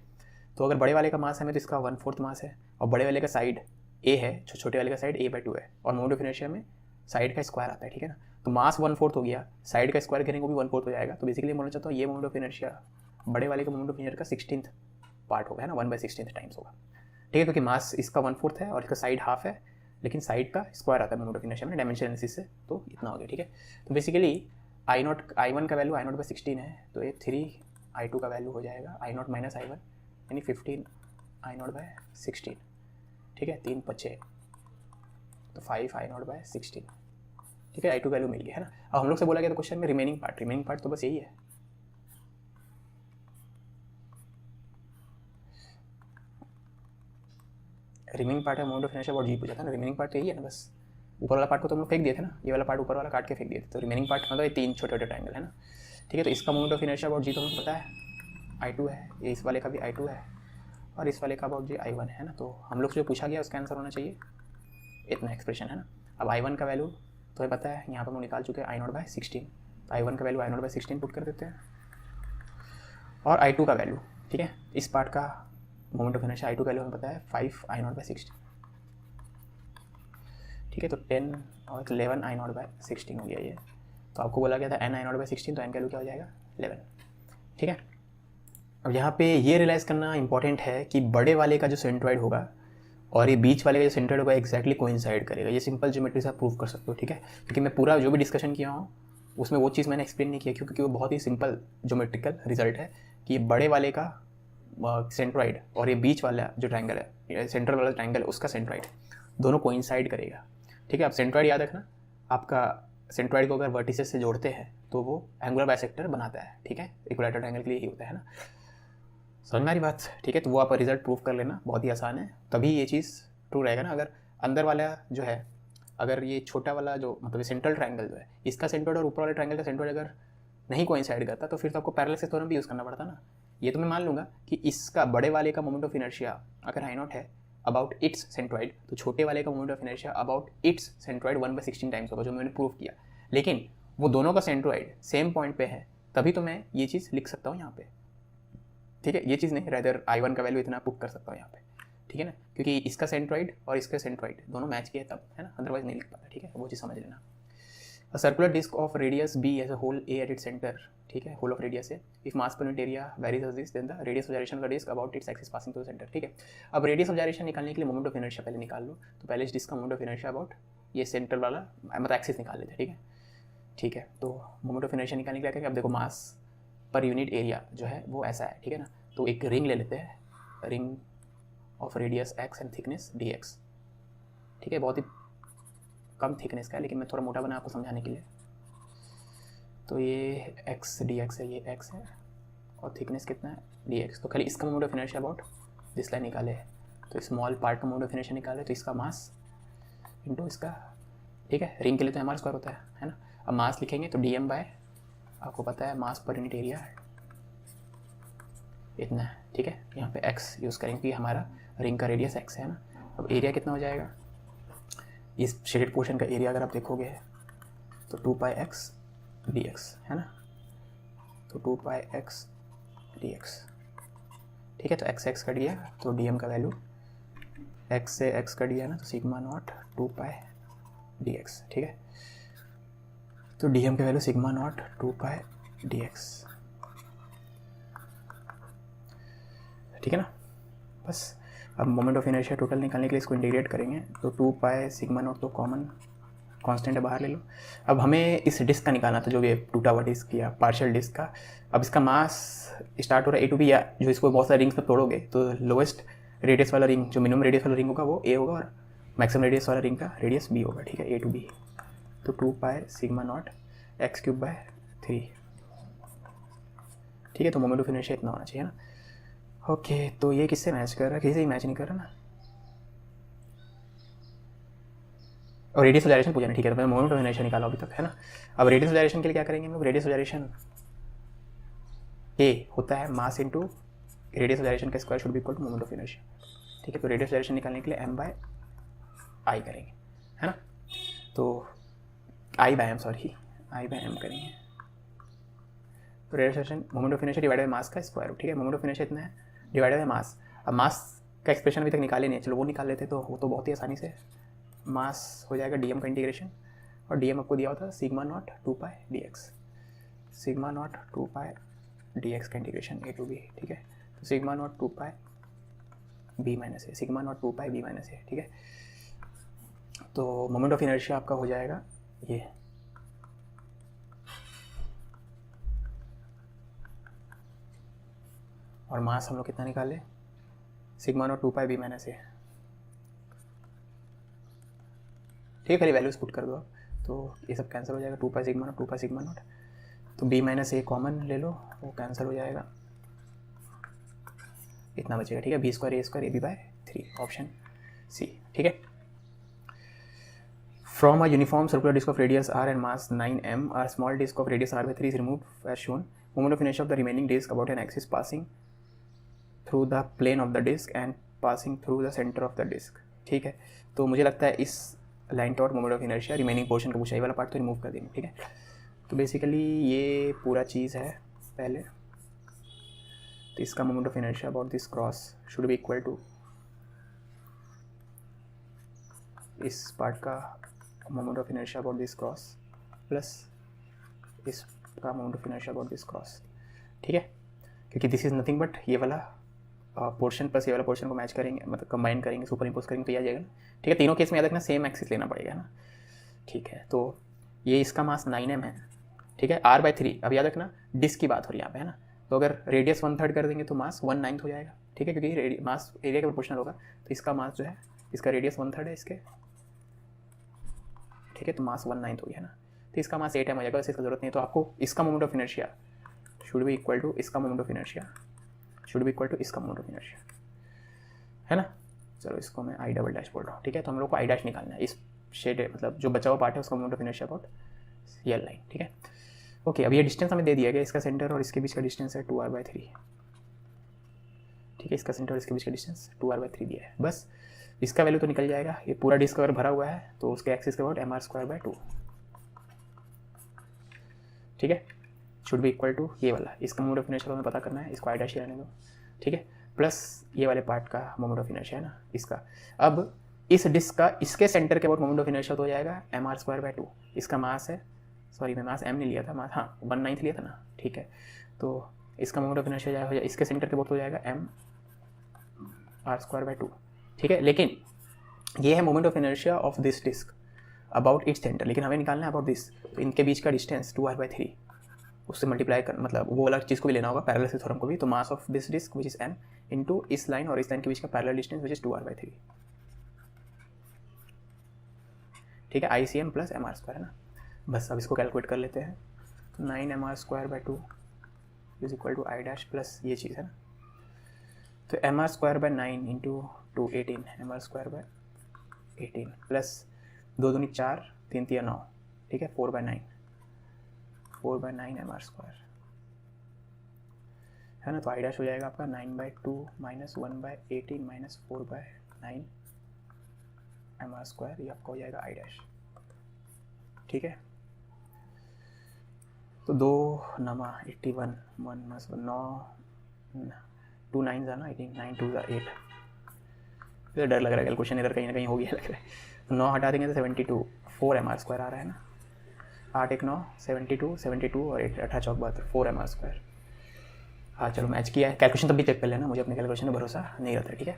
तो अगर बड़े वाले का मास है तो इसका 1/4 मास है, और बड़े वाले का साइड a है, छोटे वाले का साइड a/2 है, और मोमेंट ऑफ इनर्शिया में साइड का स्क्वायर आता है, ठीक है ना। तो मास 1/4 हो गया, साइड का स्क्वायर करेंगे वो भी 1/4 हो जाएगा। तो बेसिकली बोलना चाहता हूँ ये मोमेंट ऑफ इनर्शिया बड़े वाले का मोमेंट ऑफ इनर्शिया का 16th पार्ट होगा, है ना, 1/16 टाइम्स होगा, ठीक है। क्योंकि मास इसका 1/4 है और इसका साइड हाफ है, लेकिन साइड का स्क्वायर आता है मोमेंट ऑफ इनर्शिया में डायमेंशन एनालिसिस से, तो इतना हो गया, ठीक है। तो बेसिकली I1 का वैल्यू I0/16 है, तो ये 3 I2 का वैल्यू हो जाएगा I0 माइनस I1 यानी 15 I0/16, ठीक है। 3 5 तो 5 I0/16, ठीक है। I2 वैल्यू मिल गया, है ना। अब हम लोग से बोला गया था क्वेश्चन में रिमेनिंग पार्ट तो बस यही है, रिमेनिंग पार्ट है मोमेंट ऑफ इनर्शिया अबाउट जी पूछा था ना, रिमेनिंग पार्ट तो यही है ना, बस ऊपर वाला पार्ट को तो हम लोग फेंक दिए थे ना, ये वाला पार्ट ऊपर वाला काट के फेंक दिए थे, तो रिमेनिंग पार्ट मतलब ये 3 छोटे छोटे ट्रायंगल है ना, ठीक है। तो इसका मोमेंट ऑफ इनर्शिया अबाउट जी तो हमें पता है I2 है, ये इस वाले का भी I2 है, और इस वाले का अबाउट जी I1 है ना। तो हम लोग से जो पूछा गया उसका आंसर होना चाहिए इतना एक्सप्रेशन, है ना। अब I1 का वैल्यू तो पता है, यहाँ पर हम निकाल चुके हैं I0/16, तो I1 का वैल्यू I0/16 पुट कर देते हैं, और I2 का वैल्यू, ठीक है, इस पार्ट का मोमेंट ऑफ इनर्शिया I2 का वैल्यू हमें पता है 5 I0/16, ठीक है। तो 10 और 11 I0/16 हो गया ये। तो आपको बोला गया था n I0/16, तो n का वैल्यू क्या हो जाएगा 11, ठीक है। अब यहाँ पे ये रियलाइज़ करना इंपॉर्टेंट है कि बड़े वाले का जो सेंट्रॉइड होगा और ये बीच वाले का जो सेंट्रॉइड होगा एग्जैक्टली कोइंसाइड करेगा। ये सिंपल ज्योमेट्री से आप प्रूव कर सकते हो, ठीक है। क्योंकि मैं पूरा जो भी डिस्कशन किया हूँ उसमें वो चीज़ मैंने एक्सप्लेन नहीं किया, क्योंकि वो बहुत ही सिंपल ज्योमेट्रिकल रिजल्ट है कि बड़े वाले का सेंट्रॉइड और ये बीच वाला जो ट्रायंगल है, सेंट्रल वाला ट्रायंगल है, उसका सेंट्रॉइड दोनों कोइंसाइड करेगा, ठीक है। आप सेंट्रॉइड याद रखना, आपका सेंट्रॉइड को अगर वर्टिसेस से जोड़ते हैं तो वो एंगुलर बाइसेक्टर बनाता है, ठीक है। इक्विलैटरल ट्रायंगल के लिए ही होता है ना, समझ में आ रही बात, ठीक है। तो वो आप रिजल्ट प्रूव कर लेना, बहुत ही आसान है, तभी ये चीज़ ट्रू रहेगा ना। अगर अंदर वाला जो है, अगर ये छोटा वाला जो मतलब सेंट्रल ट्रायंगल जो है, इसका सेंट्रॉइड और ऊपर वाले ट्रायंगल का सेंट्रॉइड अगर नहीं कोइंसाइड करता तो फिर तो आपको पैरेलल थ्योरम भी यूज़ करना पड़ता ना। ये तो मैं मान लूँगा कि इसका बड़े वाले का मोमेंट ऑफ इनर्शिया अगर I0 है अबाउट इट्स सेंट्रॉइड, तो छोटे वाले का moment of inertia about it's centroid 1/16 times होगा, जो मैंने प्रूव किया। लेकिन वो दोनों का सेंट्रॉइड सेम पॉइंट पे है, तभी तो मैं ये चीज़ लिख सकता हूँ यहाँ पे, ठीक है। ये चीज़ नहीं, रेदर I1 का वैल्यू इतना पुट कर सकता हूँ यहाँ पे, ठीक है ना, क्योंकि इसका सेंट्रॉइड और इसका सेंट्रॉइड दोनों मैच किए तब, है ना, अदरवाइज नहीं लिख पाता, ठीक है। वो चीज़ समझ लेना। A circular disc of radius b as a whole a at its center, ठीक है, whole of radius है, if mass per unit area varies as this then the radius of gyration of the disc about its axis passing through the center, ठीक है। अब रेडियस ऑफ gyration निकालने के लिए मोमेंट ऑफ इनर्शिया पहले निकाल लो, तो पहले इस डिस्क का मोमेंट ऑफ इनर्शिया अबाउट ये सेंटर वाला मतलब एक्सिस निकाल लेते हैं, ठीक है, ठीक है। तो मोमेंट ऑफ इनर्शिया निकालने के लिए क्या, अब देखो मास पर यूनिट एरिया जो है वो ऐसा है, ठीक है ना। तो एक रिंग ले लेते हैं, ring of radius x and thickness dx, ठीक है, बहुत ही कम थिकनेस का है, लेकिन मैं थोड़ा मोटा बना आपको समझाने के लिए। तो ये x dx है, ये x है, और थिकनेस कितना है dx। तो खाली इसका moment of inertia about this line निकाले है, तो स्मॉल पार्ट का मोमेंट ऑफ इनर्शिया निकाले, तो इसका मास इनटू इसका, ठीक है, रिंग के लिए तो हमारा स्क्वायर होता है ना। अब मास लिखेंगे तो dm बाय, आपको पता है मास पर यूनिट एरिया इतना है, ठीक है। यहाँ पे x यूज़ करेंगे कि हमारा रिंग का रेडियस x है ना। अब एरिया कितना हो जाएगा, इस शेडेड पोर्शन का एरिया अगर आप देखोगे तो 2πx dx है ना। तो 2 पाई एक्स डी एक्स, ठीक है। तो एक्स एक्स कट गया तो डी एम का वैल्यू एक्स से एक्स कट गया ना, तो sigma naught 2 pi d x, ठीक है। तो डी एम का value sigma naught 2 pi d x, ठीक है ना। बस अब मोमेंट ऑफ इनर्शिया टोटल निकालने के लिए इसको इंटीग्रेट करेंगे, तो 2 पाई सिग्मा नॉट तो कॉमन कांस्टेंट है, बाहर ले लो। अब हमें इस डिस्क का निकालना था, जो ये टूटा हुआ डिस्क या पार्शियल डिस्क का। अब इसका मास स्टार्ट हो रहा है ए टू बी, या जो इसको बहुत सारे रिंग्स में तोड़ोगे तो लोएस्ट रेडियस वाला रिंग, जो मिनिमम रेडियस वाला रिंग होगा वो ए होगा, और मैक्सिमम रेडियस वाला रिंग का रेडियस बी होगा, ठीक है, ए टू बी। तो 2 pi sigma not x cube by 3, ठीक है। तो मोमेंट ऑफ इनर्शिया इतना होना चाहिए ना। ओके, तो ये किससे मैच कर रहा है? किसी से ही मैच नहीं कर रहा ना। और रेडियस ऑफ डायरेक्शन पूछा, ठीक है। तो मैंने मोमेंट ऑफ इनर्शिया निकाला अभी तक, है ना। अब रेडियस ऑफ डायरेक्शन के लिए क्या करेंगे हम लोग? रेडियस ऑफ डायरेक्शन ए होता है mass into radius of direction का square should be equal to moment of inertia, ठीक है। तो रेडियस ऑफ डायरेक्शन निकालने के लिए एम बाय आई करेंगे, है ना। तो आई बाय एम करेंगे। तो radius of direction moment of inertia divided by mass का स्क्वायर रूट, ठीक है। मोमेंट ऑफ इनर्शिया इतना है डिवाइडेड बाय मास। अब मास का एक्सप्रेशन अभी तक निकाले नहीं है, चलो वो निकाल लेते, तो वो तो बहुत ही आसानी से मास हो जाएगा डीएम का इंटीग्रेशन, और डीएम आपको दिया होता है sigma naught 2 pi d x, sigma naught 2 pi d x का इंटीग्रेशन ए टू बी, ठीक है। तो sigma naught 2 pi b minus a, sigma naught 2 pi b minus a, ठीक है। तो मोमेंट ऑफ इनर्शिया आपका हो जाएगा ये, और मास हम लोग कितना निकाले? Sigma naught 2 pi b minus a, ठीक है। खाली वैल्यूज पुट कर दो आप, तो ये सब कैंसिल हो जाएगा। 2 पाई सिग्मा नॉट, तो बी माइनस ए कॉमन ले लो, वो कैंसिल हो जाएगा, इतना बचेगा, ठीक है। B square A B by 3, option C, ठीक है। From a uniform circular disc of radius r and mass 9m, a small disk of radius r by 3 is removed as shown. Moment of inertia of the remaining disk about an axis passing through the plane of the disk and passing through the center of the disk, ठीक है। तो मुझे लगता है इस line taught moment of inertia remaining portion का ऊंचाई वाला पार्ट तो रिमूव कर देंगे, ठीक है। तो बेसिकली ये पूरा चीज़ है पहले, तो इसका moment of inertia about this cross should be equal to इस पार्ट का moment of inertia about this cross plus इसका moment of inertia about this cross, ठीक है। क्योंकि दिस इज़ नथिंग बट ये वाला पोर्शन प्लस ये वाला पोर्शन को मैच करेंगे, मतलब कंबाइन करेंगे, सुपर इम्पोज करेंगे, तो ये आ जाएगा ना, ठीक है। तीनों केस में याद रखना सेम एक्सिस लेना पड़ेगा ना, ठीक है। तो ये इसका मास 9m है, ठीक है। r/3, अब याद रखना डिस्क की बात हो रही है यहाँ पे, है ना। तो अगर रेडियस 1/3 कर देंगे तो मास 1/9 हो जाएगा, ठीक है, क्योंकि मास एरिया के प्रोपोर्शनल होगा। तो इसका मास जो है, इसका रेडियस 1/3 है इसके, ठीक है। तो मास 1/9 हो गया ना, तो इसका मास 8m हो जाएगा, वैसे इसका जरूरत नहीं है। तो आपको इसका moment of inertia should be equal to इसका moment of inertia should be equal to इसका मोमेंट ऑफ इनर्शिया, है ना। चलो इसको मैं आई डबल डैश बोल रहा हूँ, ठीक है। तो हम लोग को आई डैश निकालना है, इस शेड मतलब जो बचा हुआ पार्ट है उसका मोमेंट ऑफ इनर्शिया अबाउट ये लाइन, ठीक है। ओके, अब ये डिस्टेंस हमें दे दिया गया, इसका सेंटर और इसके बीच का डिस्टेंस है 2r/3, ठीक है। इसका सेंटर और इसके बीच का डिस्टेंस 2r/3 दिया है। बस इसका वैल्यू तो निकल जाएगा। ये पूरा डिस्क अगर भरा हुआ है तो उसके एक्सिस के अबाउट mr²/2, ठीक है, शुड बी इक्वल टू ये वाला। इसका मोमेंट ऑफ इनर्शिया हमें पता करना है, इसको आई डैश रहने दो, ठीक है, प्लस ये वाले पार्ट का मोमेंट ऑफ इनर्शिया है ना इसका। अब इस डिस्क का इसके सेंटर के अबाउट मोमेंट ऑफ इनर्शिया तो हो जाएगा mr²/2। इसका मास है, सॉरी मैं मास m नहीं लिया था, मास हाँ 1/9 लिया था ना, ठीक है। तो इसका मोमेंट ऑफ इनर्शिया हो जाएगा इसके सेंटर के अबाउट हो जाएगा mr²/2, ठीक है। लेकिन ये है moment of inertia of this disc about its centre, लेकिन हमें निकालना है अबाउट दिस। तो इनके बीच का डिस्टेंस 2r/3, उससे मल्टीप्लाई कर, मतलब वो वाला चीज़ को भी लेना होगा, पैरेलल थ्योरम को भी। तो mass of this disc which is m into इस लाइन और इस लाइन के बीच का parallel distance which is 2r/3, ठीक है। ICM प्लस mr² है ना। बस अब इसको कैलकुलेट कर लेते हैं। तो 9mr²/2 is equal to I dash plus ये चीज़ है ना। तो mr²/9 इंटू 2 18, mr²/18 प्लस 2 दूनी 4 3 3 9, ठीक है, 4/9 mr² है ना। तो आई डैश हो जाएगा आपका 9/2 माइनस 1/18 माइनस 4/9 mr², ये आपका हो जाएगा आई डैश, ठीक है। तो 2 नमा 81 1 9 2 9 था ना 18 9 2 8। फिर डर लग रहा है कैलकुलेशन इधर कहीं ना कहीं हो गया लग रहा है। तो 9 हटा देंगे तो 72 4 MR² आ रहा है ना। 8 1 9 72 72 और 8 18 चौक 72 4 MR²। हाँ चलो मैच किया है। कैलकुलेशन तब भी चेक कर लेना, मुझे अपने कैलकुलेशन में भरोसा नहीं रहता है, ठीक है।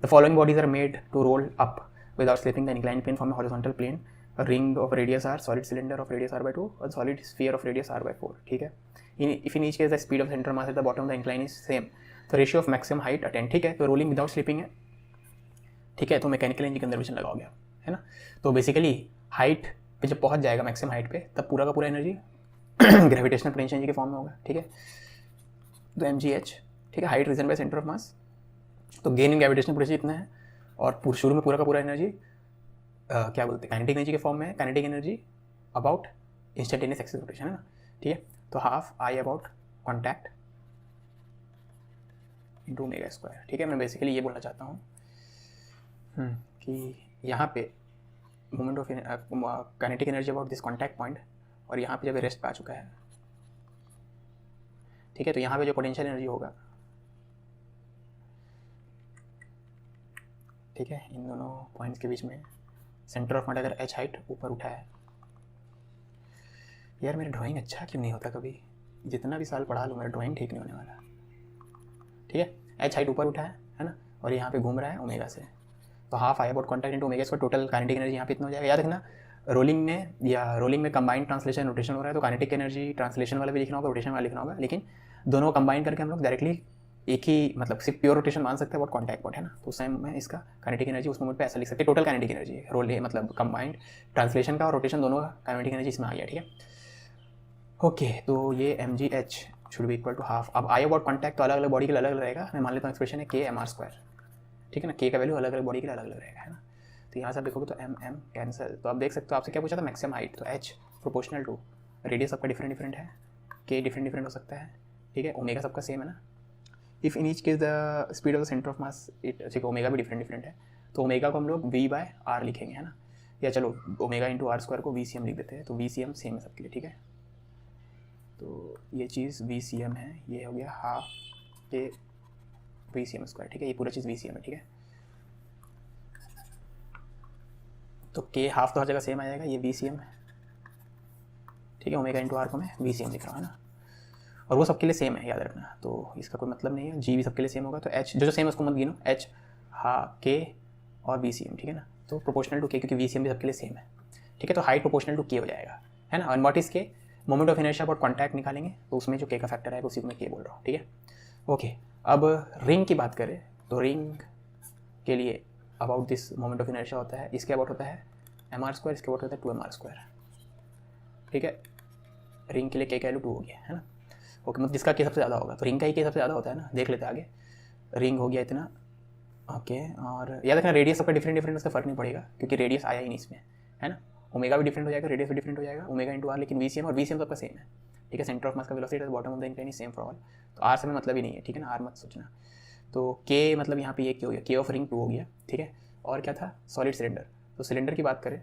The following bodies are made to roll up without slipping the incline plane from horizontal plane. Ring of radius r, solid cylinder of radius r/2 और solid sphere of radius r/4, ठीक है। If in each case the speed of centre mass at the bottom of the incline is same, तो ratio of maximum height attained, ठीक है। तो रोलिंग विदाउट स्लिपिंग है, ठीक है, तो मैकेनिकल एनर्जी कंजर्वेशन लगाओगे आप, है ना। तो बेसिकली हाइट पे जब पहुंच जाएगा मैक्सिमम हाइट पे, तब पूरा का पूरा एनर्जी ग्रेविटेशनल पोटेंशियल एनर्जी के फॉर्म में होगा, ठीक है। तो mgh, ठीक है, height risen by centre of mass. तो गेन इन ग्रेविटेशनल पोटेंशियल इतना है, और शुरू में पूरा का पूरा एनर्जी क्या बोलते हैं, काइनेटिक एनर्जी के फॉर्म में है। Kinetic energy about instantaneous axis rotation, है ना, ठीक है। तो half I about contact into omega square, ठीक है। मैं बेसिकली ये बोलना चाहता हूँ कि यहाँ पे moment of kinetic energy about this contact point, और यहाँ पे जब रेस्ट पे आ चुका है, ठीक है, तो यहाँ पे जो पोटेंशियल एनर्जी होगा, ठीक है, इन दोनों पॉइंट्स के बीच में सेंटर ऑफ मास अगर h हाइट ऊपर उठा है। यार मेरा ड्राइंग अच्छा क्यों नहीं होता कभी, जितना भी साल पढ़ा लूँ मेरा ड्राइंग ठीक नहीं होने वाला, ठीक है। h हाइट ऊपर उठा है ना, और यहाँ पे घूम रहा है ओमेगा से, तो half I about contact into omega square, total kinetic energy यहाँ पे इतना हो जाएगा। याद रखना रोलिंग में कंबाइंड ट्रांसलेशन रोटेशन हो रहा है, तो काइनेटिक एनर्जी ट्रांसलेशन वाला भी लिखना होगा, रोटेशन वाला लिखना होगा, लेकिन दोनों कंबाइन करके हम लोग डायरेक्टली एक ही मतलब सिर्फ प्योर रोटेशन मान सकते हैं अबाउट कॉन्टैक्ट पॉइंट, है ना। तो उस टाइम में इसका काइनेटिक एनर्जी उस मोमेंट पे ऐसा लिख सकते हैं, टोटल काइनेटिक एनर्जी रोल है, मतलब कंबाइंड ट्रांसलेशन का और रोटेशन दोनों का काइनेटिक एनर्जी इसमें आ गया, ठीक है। ओके, तो ये mgh should be equal to half. अब आई अबाउट कॉन्टैक्ट तो अलग अलग बॉडी के लिए अलग अलग रहेगा। मैं मान लेता हूँ एक्सप्रेशन है k/m², ठीक है ना। k का वैल्यू अलग अलग बॉडी के लिए अलग अलग रहेगा, है ना। तो यहाँ से आप देखोगे तो m कैंसिल, तो आप देख सकते हो आपसे क्या पूछा था, मैक्सिमम हाइट, तो h प्रोपोर्शनल टू रेडियस सबका डिफरेंट है, k डिफरेंट हो सकता है, ठीक है, ओमेगा सबका सेम है ना। If in each case the speed of the centre of mass it, ठीक है, ओमेगा भी डिफरेंट है, तो ओमेगा को हम लोग v/r लिखेंगे, है ना, या चलो ओमेगा इंटू r² को VCM लिख देते हैं, तो VCM सेम है सबके लिए, ठीक है। तो ये चीज़ VCM है, ये हो गया हाफ के VCM², ठीक है, ये पूरा चीज़ VCM है, ठीक है। तो k हाफ तो हर जगह सेम आ जाएगा, ये VCM है, ठीक है। ओमेगा इंटू r को मैं VCM लिख रहा हूँ, है ना, और वो सबके लिए सेम है, याद रखना। तो इसका कोई मतलब नहीं है, g भी सबके लिए सेम होगा, तो h जो सेम है उसको मत गिनो, h k और VCM, ठीक है ना। तो प्रोपोर्शनल टू k, क्योंकि VCM भी सबके लिए सेम है, ठीक है। तो हाइट प्रोपोर्शनल टू k हो जाएगा, है ना। और what is k, moment of inertia about contact निकालेंगे, तो उसमें जो k का फैक्टर आएगा उसी को मैं k बोल रहा हूँ, ठीक है। ओके, अब रिंग की बात करें तो रिंग के लिए about this moment of inertia होता है, इसके अबाउट होता है mr², इसके अबाउट होता है 2mr², ठीक है। रिंग के लिए k का वैल्यू 2 हो गया, है ना। ओके, मतलब जिसका k सबसे ज़्यादा होगा, तो रिंग का ही k सबसे ज़्यादा होता है ना, देख लेते हैं आगे। रिंग हो गया इतना, ओके, और याद रखना रेडियस सबका डिफरेंट, उसका फर्क नहीं पड़ेगा, क्योंकि रेडियस आया ही नहीं इसमें, है ना। ओमेगा भी डिफरेंट हो जाएगा, रेडियस भी डिफरेंट हो जाएगा, ओमेगा इंटू r, लेकिन VCM और VCM सबका सेम है, ठीक है। सेंटर ऑफ मास का velocity at the bottom of the incline is same for all, तो r से में मतलब ही नहीं है, ठीक है ना, r मत सोचना। तो k मतलब यहाँ पे ये क्या हो गया, k ऑफ रिंग 2 हो गया, ठीक है। और क्या था, सॉलिड सिलेंडर। तो सिलेंडर की बात करें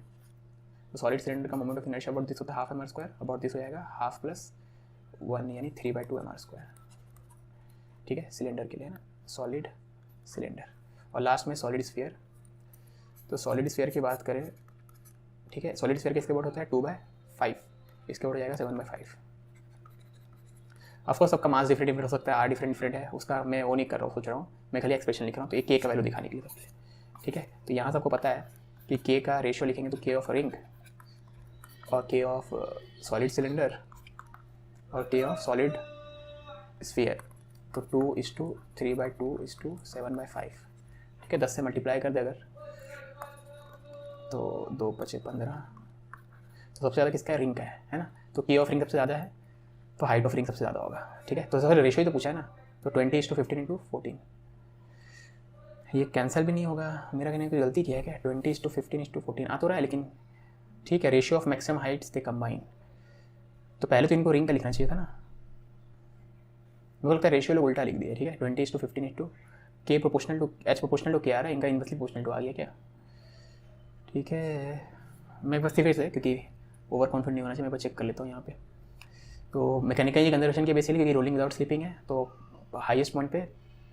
तो सॉलिड सिलेंडर का moment of inertia about this होता है हाफ mr², अबाउट दिस हो जाएगा हाफ प्लस 1 यानी 3/2 mr², ठीक है, सिलेंडर के लिए ना, सॉलिड सिलेंडर। और लास्ट में सॉलिड स्फीयर। तो सॉलिड स्फीयर की बात करें, ठीक है, सॉलिड स्फीयर किसके अबाउट होता है 2/5, इसके अबाउट हो जाएगा 7/5। ऑफकोर्स सबका मास डिफरेंट हो सकता है, आर डिफरेंट है, उसका मैं वो नहीं कर रहा हूँ, सोच रहा हूँ, मैं खाली एक्सप्रेशन लिख रहा हूँ, तो एक k का वैल्यू दिखाने के लिए सबसे, ठीक है। तो यहाँ सबको पता है कि k का रेशियो लिखेंगे तो k ऑफ रिंग और k ऑफ सॉलिड सिलेंडर और k ऑफ सॉलिड स्फीयर, तो 2:3/2:7/5, ठीक है। 10 से मल्टीप्लाई कर दे अगर, तो 2×5=15, तो सबसे ज़्यादा किसका है, रिंग का है ना। तो k ऑफ रिंग सबसे ज़्यादा है, तो हाइट ऑफ रिंग सबसे ज़्यादा होगा, ठीक है। तो सर रेशियो ही तो पूछा है ना, तो 20:15:14, ये कैंसिल भी नहीं होगा, मेरा कहने की गलती किया है क्या, 20:15:14 आ तो रहा है, लेकिन ठीक है। Ratio of maximum Heights they combine, तो पहले तो इनको रिंग का लिखना चाहिए था ना, मुझे लगता है रेशियो लोग उल्टा लिख दिया, ठीक है। 20:15 k proportional to h proportional to k आ रहा है, इनका इनवर्सली प्रोपोर्शनल टू आ गया क्या, ठीक है। मैं बस फिर से, क्योंकि ओवर कॉन्फिडेंट नहीं होना चाहिए, मैं बस चेक कर लेता हूँ यहाँ पे। तो मैकेनिकल कंजर्वेशन के बेसिकली क्योंकि रोलिंग विदाउट स्लिपिंग है, तो हाईएस्ट पॉइंट पे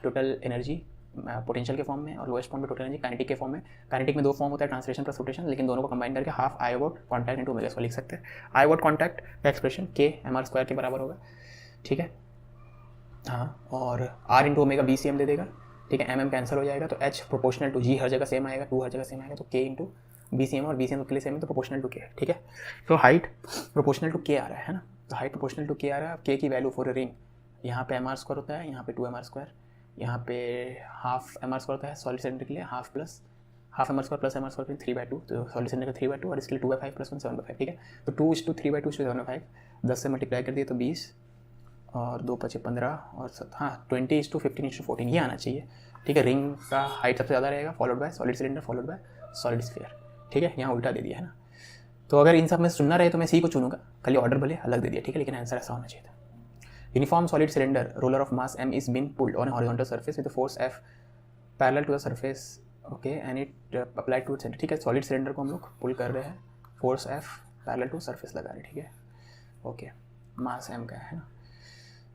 टोटल एनर्जी पोटेंशियल के फॉर्म में और लोएस्ट पॉइंट पे टोटल एनर्जी काइनेटिक के फॉर्म में। काइनेटिक में दो फॉर्म होता है, ट्रांसलेशन प्लस रोटेशन, लेकिन दोनों को कंबाइन करके half I about contact into omega square लिख सकते हैं। आई अबाउट कॉन्टैक्ट का एक्सप्रेशन के एम आर स्क्वायर के बराबर होगा, ठीक है। हाँ, और r into omega b c m दे देगा, ठीक है। एम एम कैंसिल हो जाएगा, तो एच प्रोपोर्शनल टू जी हर जगह सेम आएगा, टू हर जगह सेम आएगा, तो के इंटू बी सी एम, और बी सी एम के लिए सेम है तो प्रोपोर्शनल टू के, ठीक है। तो हाइट प्रोपोर्शनल टू के आ रहा है ना, तो हाइट प्रोपोर्शनल टू के आ रहा है। के की वैल्यू फॉर अ रिंग यहाँ पे एम आर स्क्वायर होता है, यहाँ पे 2 mr स्क्वायर, यहाँ पे हाफ एम आर स्क्वायर होता है सॉलिड सिलेंडर के लिए, half M are square plus M are square 3/2, तो सॉलिड सिलेंडर का 3/2 और इसके लिए 2/5 प्लस 1 7/5, ठीक है। तो 2:3/2 7/5, 10 से मल्टीप्लाई कर दिए तो 20 और 2 × 15 और 7, हाँ 20:15:14 ये आना चाहिए, ठीक है। रिंग का हाइट सबसे ज़्यादा रहेगा, followed by solid cylinder, followed by solid sphere, ठीक है। यहाँ उल्टा दे दिया है ना। तो अगर इन सब में चुनना रहे तो मैं सी को चुनूंगा, खाली ऑर्डर भले अलग दे दिया, ठीक है, लेकिन आंसर ऐसा होना चाहिए था। Uniform solid cylinder roller of mass m is being pulled on a horizontal surface with a force F parallel to the surface, okay, and it applied to its center, ठीक है। सॉलिड सिलेंडर को हम लोग पुल कर रहे हैं, force F parallel to surface लगा रहे हैं, ठीक है, ओके। मास m का है ना।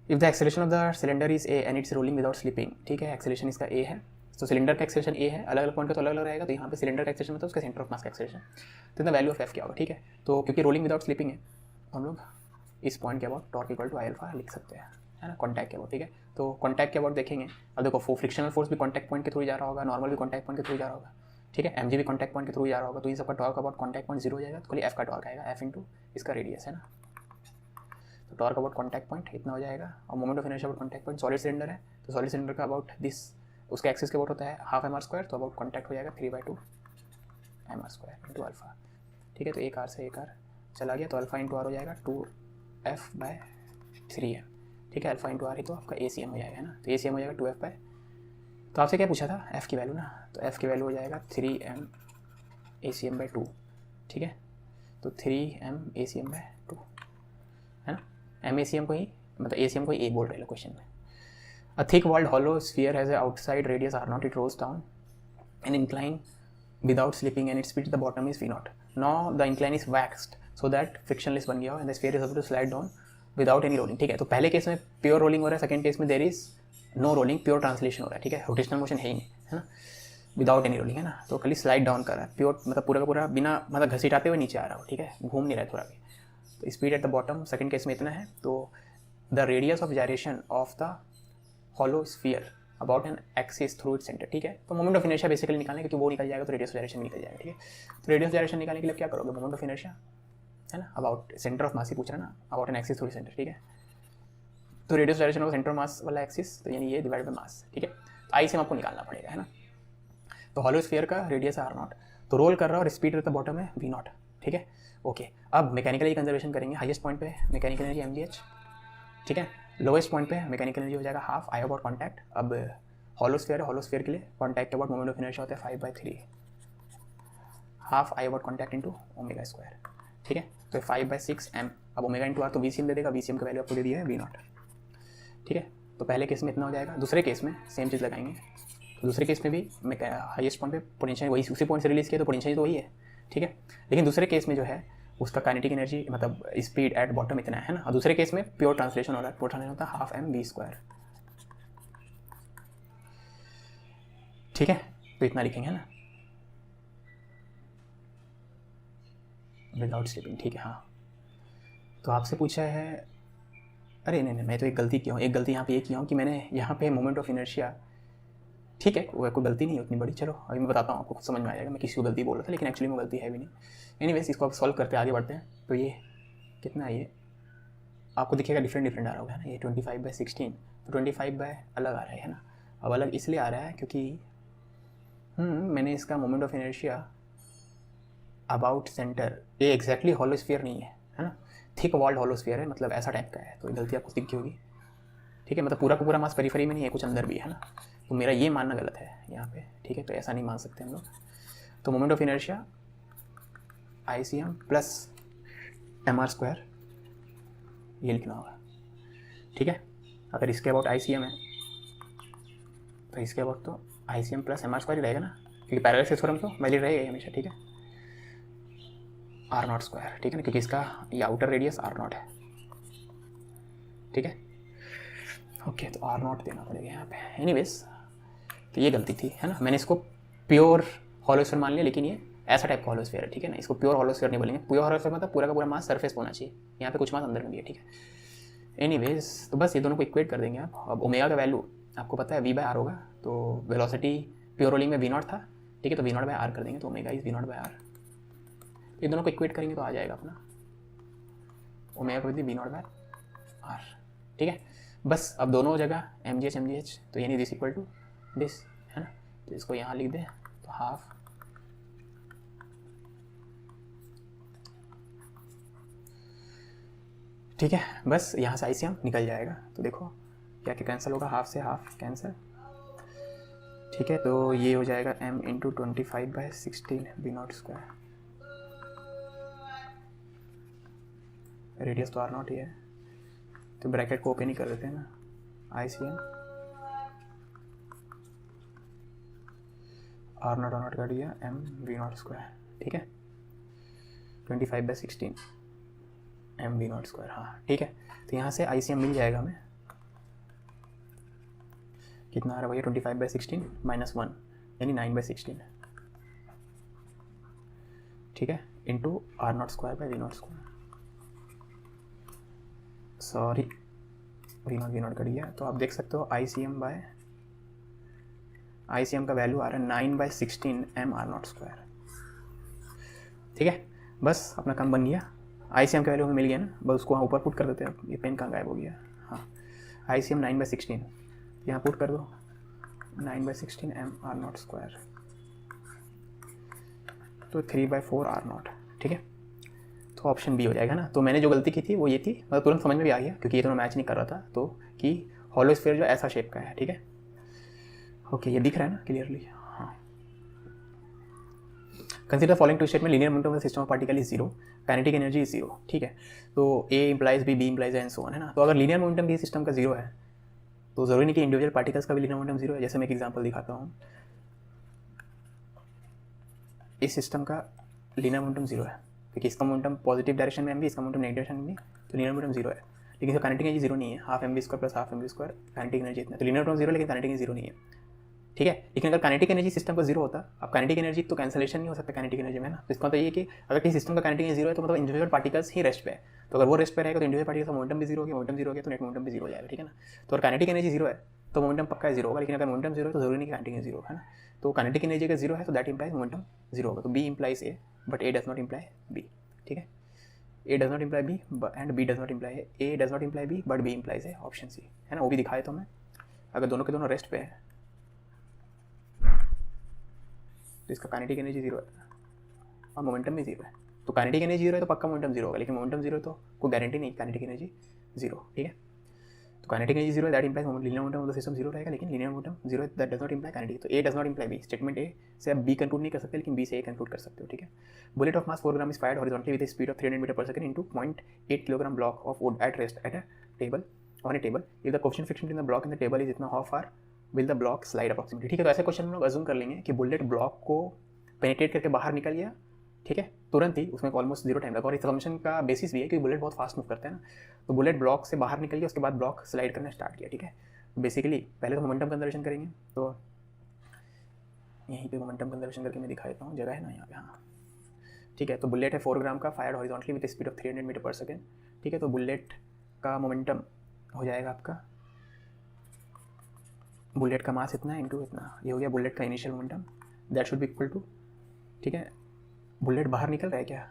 If the acceleration of the cylinder is a and it's rolling without slipping, ठीक है, एक्सेलरेशन इसका a है, तो सिलेंडर का एक्सेलरेशन a है, अलग अलग पॉइंट का तो अलग अलग रहेगा, तो यहाँ पे सिलेंडर का एक्सेलरेशन मतलब उसका सेंटर ऑफ मास का एक्सेलरेशन, तो द वैल्यू ऑफ f क्या होगा, ठीक है। तो क्योंकि रोलिंग विदाउट स्लिपिंग है, हम लोग इस पॉइंट के about torque equal to I alpha लिख सकते हैं, है ना, कॉन्टैक्ट के अबाउट, ठीक है। तो कॉन्टैक्ट के अबाउट देखेंगे, अब देखो फ्रिक्शनल फोर्स भी कॉन्टैक्ट पॉइंट के थ्रू जा रहा होगा, नॉर्मल भी कॉन्टैक्ट पॉइंट के थ्रू जा रहा होगा, ठीक है, एम जी भी कॉन्टैक्ट पॉइंट के थ्रू जा रहा होगा, तो इन सबका टॉर्क अबाउट कॉन्टैक्ट पॉइंट 0 हो जाएगा, तो खाली एफ का टॉर्क आएगा, एफ इंटू इसका रेडियस है ना, तो टॉर्क अबाउट कॉन्टैक्ट पॉइंट इतना हो जाएगा। और moment of inertia about contact point, solid cylinder है तो सॉलिड सिलेंडर का अबाउट दिस, उसका एक्सिस के अबाउट होता है हाफ mr स्क्वायर, तो अबाउट कॉन्टैक्ट हो जाएगा 3/2 mr स्क्वायर इंटू अल्फा, ठीक है। तो एक आर से एक आर चला गया, तो अल्फा इंटू आर हो जाएगा 2f/3m, ठीक है। अल्फा इंटू आर ही तो आपका ACM हो जाएगा, है ना, तो ACM हो जाएगा 2f/, तो आपसे क्या पूछा था f की वैल्यू ना, तो f की वैल्यू हो जाएगा 3m ACM/2, ठीक है। तो 3m ACM/2 है ना, m ACM को ही मतलब ACM को ही a बोल रहे हैं क्वेश्चन में। A thick walled hollow sphere has a outside radius r0, it rolls down and incline without slipping and its speed at the bottom is v0. Now the incline is waxed so that frictionless बन गया हो and the sphere is able to slide down without any rolling, ठीक है। तो पहले केस में प्योर रोलिंग हो रहा है, सेकंड केस में there is no rolling, pure translation हो रहा है, ठीक है, रोटेशनल मोशन है ही नहीं, है ना, विदाउट एनी रोलिंग, है ना। तो खाली स्लाइड डाउन कर रहा है, प्योर मतलब पूरा का पूरा बिना मतलब घसीटाते हुए नीचे आ रहा हो, ठीक है, घूम नहीं रहा है थोड़ा भी। तो speed at the bottom second case में इतना है, तो the radius of gyration of the hollow sphere about an axis through its centre, ठीक है। तो मोमेंट ऑफ इनर्शिया बेसिकली निकालने, क्योंकि वो निकल जाएगा तो रेडियस ऑफ जायरेशन निकल जाएगा, ठीक है। तो रेडियस ऑफ जायरेशन निकालने के लिए क्या करोगे, मोमेंट ऑफ इनर्शिया है ना, अबाउट सेंटर ऑफ मास ही पूछ रहा है ना, about an axis through centre, ठीक है। तो radius of gyration of centre of मास वाला एक्सिस, तो यानी ये डिवाइड बाय मास, ठीक है। तो आई से आपको निकालना पड़ेगा, है ना। तो हॉलो स्फीयर का रेडियस है r0, तो रोल कर रहा है और स्पीड एट द बॉटम है v0, ठीक है, ओके। अब मैकेनिकल कंजर्वेशन करेंगे, हाईएस्ट पॉइंट पे मैकेनिकल एनर्जी mgh, ठीक है, लोएस्ट पॉइंट पे मैकेनिकल एनर्जी हो जाएगा हाफ आई अबाउट कॉन्टैक्ट। अब हॉलो स्फीयर है, हॉलो स्फीयर के लिए कॉन्टैक्ट के अबाउट मोमेंट ऑफ इनर्शिया होता है 5/3 half I about contact into omega square, ठीक है। तो 5/6 m, अब ओमेगा इंटू आर तो VCM दे देगा, VCM का वैल्यू आपको दे दिया है v0, ठीक है। तो पहले केस में इतना हो जाएगा, दूसरे केस में सेम चीज़ लगाएंगे, तो दूसरे केस में भी मैं हाईएस्ट पॉइंट पे पोटेंशियल वही उसी पॉइंट से रिलीज किया, तो पोटेंशियल तो वही है, ठीक है। लेकिन दूसरे केस में जो है उसका काइनेटिक एनर्जी मतलब स्पीड एट बॉटम इतना है ना, और दूसरे केस में प्योर ट्रांसलेशन हो रहा है, प्योर ट्रांसलेशन होता है हाफ mv², ठीक है। तो इतना लिखेंगे ना, विदाउट स्लिपिंग, ठीक है, हाँ। तो आपसे पूछा है, अरे नहीं मैं तो एक गलती किया हूँ, एक गलती यहाँ पे ये किया हूँ कि मैंने यहाँ पे मोमेंट ऑफ इनर्शिया, ठीक है, वो कोई गलती नहीं है उतनी बड़ी, चलो अभी मैं बताता हूँ आपको, खुद समझ में आ जाएगा मैं किसी को गलती बोल रहा था, लेकिन एक्चुअली में गलती है भी नहीं। एनीवेज इसको आप सॉल्व करते आगे बढ़ते हैं। तो ये कितना है, ये आपको दिखेगा डिफरेंट आ रहा होगा ना, ये 25/16, तो 25 बाय अलग आ रहा है ना। अब अलग इसलिए आ रहा है क्योंकि मैंने इसका moment of inertia about centre, ये एग्जैक्टली हॉलो स्फीयर नहीं है ना, थिक वॉल्ड हॉलो स्फीयर है, मतलब ऐसा टाइप का है, तो गलती आपको दिखी होगी, ठीक है। मतलब पूरा का पूरा मास पेरिफेरी में नहीं है, कुछ अंदर भी है ना, तो मेरा ये मानना गलत है यहाँ पे, ठीक है। तो ऐसा नहीं मान सकते हम लोग। तो moment of inertia ICM plus mr², ये लिखना होगा, ठीक है। अगर इसके अबाउट ICM है तो इसके अबाउट तो ICM प्लस mr² ही रहेगा ना, क्योंकि पैरेलल थ्योरम तो वैलिड रहेगा हमेशा, ठीक है। r0², ठीक है ना, क्योंकि इसका ये आउटर रेडियस r0 है, ठीक है। ओके, तो आर नॉट देना पड़ेगा यहाँ पे। एनीवेज, तो ये गलती थी, है ना। मैंने इसको प्योर हॉलोस्फीयर मान लिया, लेकिन ये ऐसा टाइप का हॉलोस्फीयर है, ठीक है ना। इसको प्योर हॉलोस्फीयर नहीं बोलेंगे। प्योर हॉलोस्फीयर मतलब पूरा का पूरा मास सरफेस होना चाहिए, यहाँ पे कुछ मास अंदर में भी है, ठीक है। एनीवेज, तो बस ये दोनों को इक्वेट कर देंगे आप। अब ओमेगा का वैल्यू आपको पता है v/r होगा, तो वेलोसिटी प्योर रोलिंग में v0 था, ठीक है, तो v0/r कर देंगे, तो ओमेगा इज v0/r। ये दोनों को इक्वेट करेंगे तो आ जाएगा अपना ओमेगा को v0/r, ठीक है। बस अब दोनों जगह mgh, तो यानी दिस इक्वल टू दिस, है ना। तो इसको यहाँ लिख दें, तो हाफ ठीक है। बस यहाँ से ICM निकल जाएगा, तो देखो क्या क्या कैंसिल होगा, हाफ से हाफ कैंसिल, ठीक है। तो ये हो जाएगा m इंटू 25/16 v0²। रेडियस तो r0 ही है, तो ब्रैकेट को ओपन ही कर देते हैं ना, ICM r0 कर दिया m v0², ठीक है। 25/16 m v0², हाँ ठीक है। तो यहाँ से ICM मिल जाएगा हमें, कितना आ रहा है भैया, 25/16 -1 यानी 9/16, ठीक है, into r0²/v0²। Sorry, v0 cut गया। तो आप देख सकते हो ICM का वैल्यू आ रहा है 9/16 m r0², ठीक है। बस अपना काम बन गया, ICM का वैल्यू हमें मिल गया ना, बस उसको वहाँ ऊपर पुट कर देते हैं। ये पेन कहाँ गायब हो गया, हाँ, ICM 9/16 यहाँ पुट कर दो, 9/16 m r0², तो 3/4 r0, ठीक है। तो ऑप्शन बी हो जाएगा ना। तो मैंने जो गलती की थी वो ये थी, मतलब तुरंत समझ में भी आ गया क्योंकि ये तो मैं मैच नहीं कर रहा था, तो कि हॉलोस्फीयर जो ऐसा शेप का है, ठीक है। ओके, ये दिख रहा है ना क्लियरली, हाँ। Consider following two statement, linear momentum of the system of particle is 0, kinetic energy is 0, ठीक है। तो A implies B, B implies and so on, है ना। तो अगर लीनियर मोमेंटम भी सिस्टम का 0 है, तो ज़रूरी नहीं कि इंडिविजुअल पार्टिकल्स का भी लीनियर मोमेंटम 0 है। जैसे मैं एक एग्जांपल दिखाता हूँ, इस सिस्टम का लीनियर मोमेंटम 0 है क्योंकि इसका मोमेंटम पॉजिटिव डायरेक्शन में भी, इसका मोमेंटम नेगेटिव डायरेक्शन में, तो लीनियर मोमेंटम 0 है। लेकिन इसका काइनेटिक एनर्जी 0 नहीं है, half mv² plus half mv², kinetic energy इतना, तो लीनियर मोमेंटम 0 लेकिन काइनेटिक एनर्जी 0 नहीं है, ठीक है। लेकिन अगर काइनेटिक एनर्जी सिस्टम का 0 होता, अब काइनेटिक एनर्जी तो कैंसलेशन नहीं हो सकता काइनेटिक एनर्जी में ना। तो इसका मतलब ये कि अगर किसी सिस्टम का काइनेटिक एनर्जी 0 है तो मतलब इंडिविजुअल पार्टिकल्स ही रेस्ट पे है, तो अगर वो रेस्ट पे रहेगा तो इंडिविजुअल पार्टिकल्स का मोमेंटम भी 0 हो गया, मोमेंटम 0 हो गया तो नेट मोमेंटम भी 0 हो जाएगा, ठीक है ना। तो अगर काइनेटिक एनर्जी 0 है तो मोमेंटम पक्का 0 होगा, लेकिन अगर मोमेंटम 0 है तो जरूरी नहीं काइनेटिक एनर्जी 0 है ना। तो काइनेटिक एनर्जी अगर 0 है तो दैट इंप्लाइज मोमेंटम 0 होगा, तो B implies A but A does not imply B, ठीक है। A does not imply B and B does not imply A. A does not imply B but B implies A, option C, है ना। वो भी दिखाए तो मैं, अगर दोनों के दोनों रेस्ट पे है तो इसका काइनेटिक एनर्जी 0 है और मोमेंटम भी 0 है। तो काइनेटिक एनर्जी 0 है तो पक्का मोमेंटम 0 होगा, लेकिन मोमेंटम 0 है तो कोई गारंटी नहीं काइनेटिक एनर्जी 0, ठीक है। तो काइनेटिक एनर्जी 0 है, that implies linear momentum of the system 0 रहेगा, लेकिन लीनियर मोमेंटम 0 है, that does not imply kinetic. तो A does not imply B, statement A से आप B कंक्लूड नहीं कर सकते, लेकिन B से A कंक्लूड कर सकते हो, ठीक है। Bullet of mass 4 gram is fired horizontally with speed of 300 metre per second into 0.8 kilogram block of wood at rest at a table on a table. If the coefficient friction in the block in the table is इतना, how far will the block slide approximately, ठीक है। तो ऐसे क्वेश्चन हम लोग अज्यूम कर लेंगे कि बुलेट ब्लॉक को पेनिट्रेट करके बाहर निकल गया, ठीक है, तुरंत ही, उसमें ऑलमोस्ट 0 टाइम लगा। और इस असम्पशन का बेसिस भी है कि बुलेट बहुत फास्ट मूव करते हैं ना, तो बुलेट ब्लॉक से बाहर निकल गया, उसके बाद ब्लॉक स्लाइड करना स्टार्ट किया, ठीक है। बेसिकली पहले तो मोमेंटम कंजर्वेशन करेंगे, तो यहीं पे मोमेंटम कंजर्वेशन करके मैं दिखा देता हूँ, जगह है ना यहाँ पे, हाँ ठीक है। तो बुलेट है 4 ग्राम का, fired horizontally with speed of 300 metre per second, ठीक है। तो बुलेट का मोमेंटम हो जाएगा आपका, बुलेट का मास इतना इंटू इतना, ये हो गया बुलेट का initial momentum, that should be equal to, ठीक है। बुलेट बाहर निकल रहा है क्या,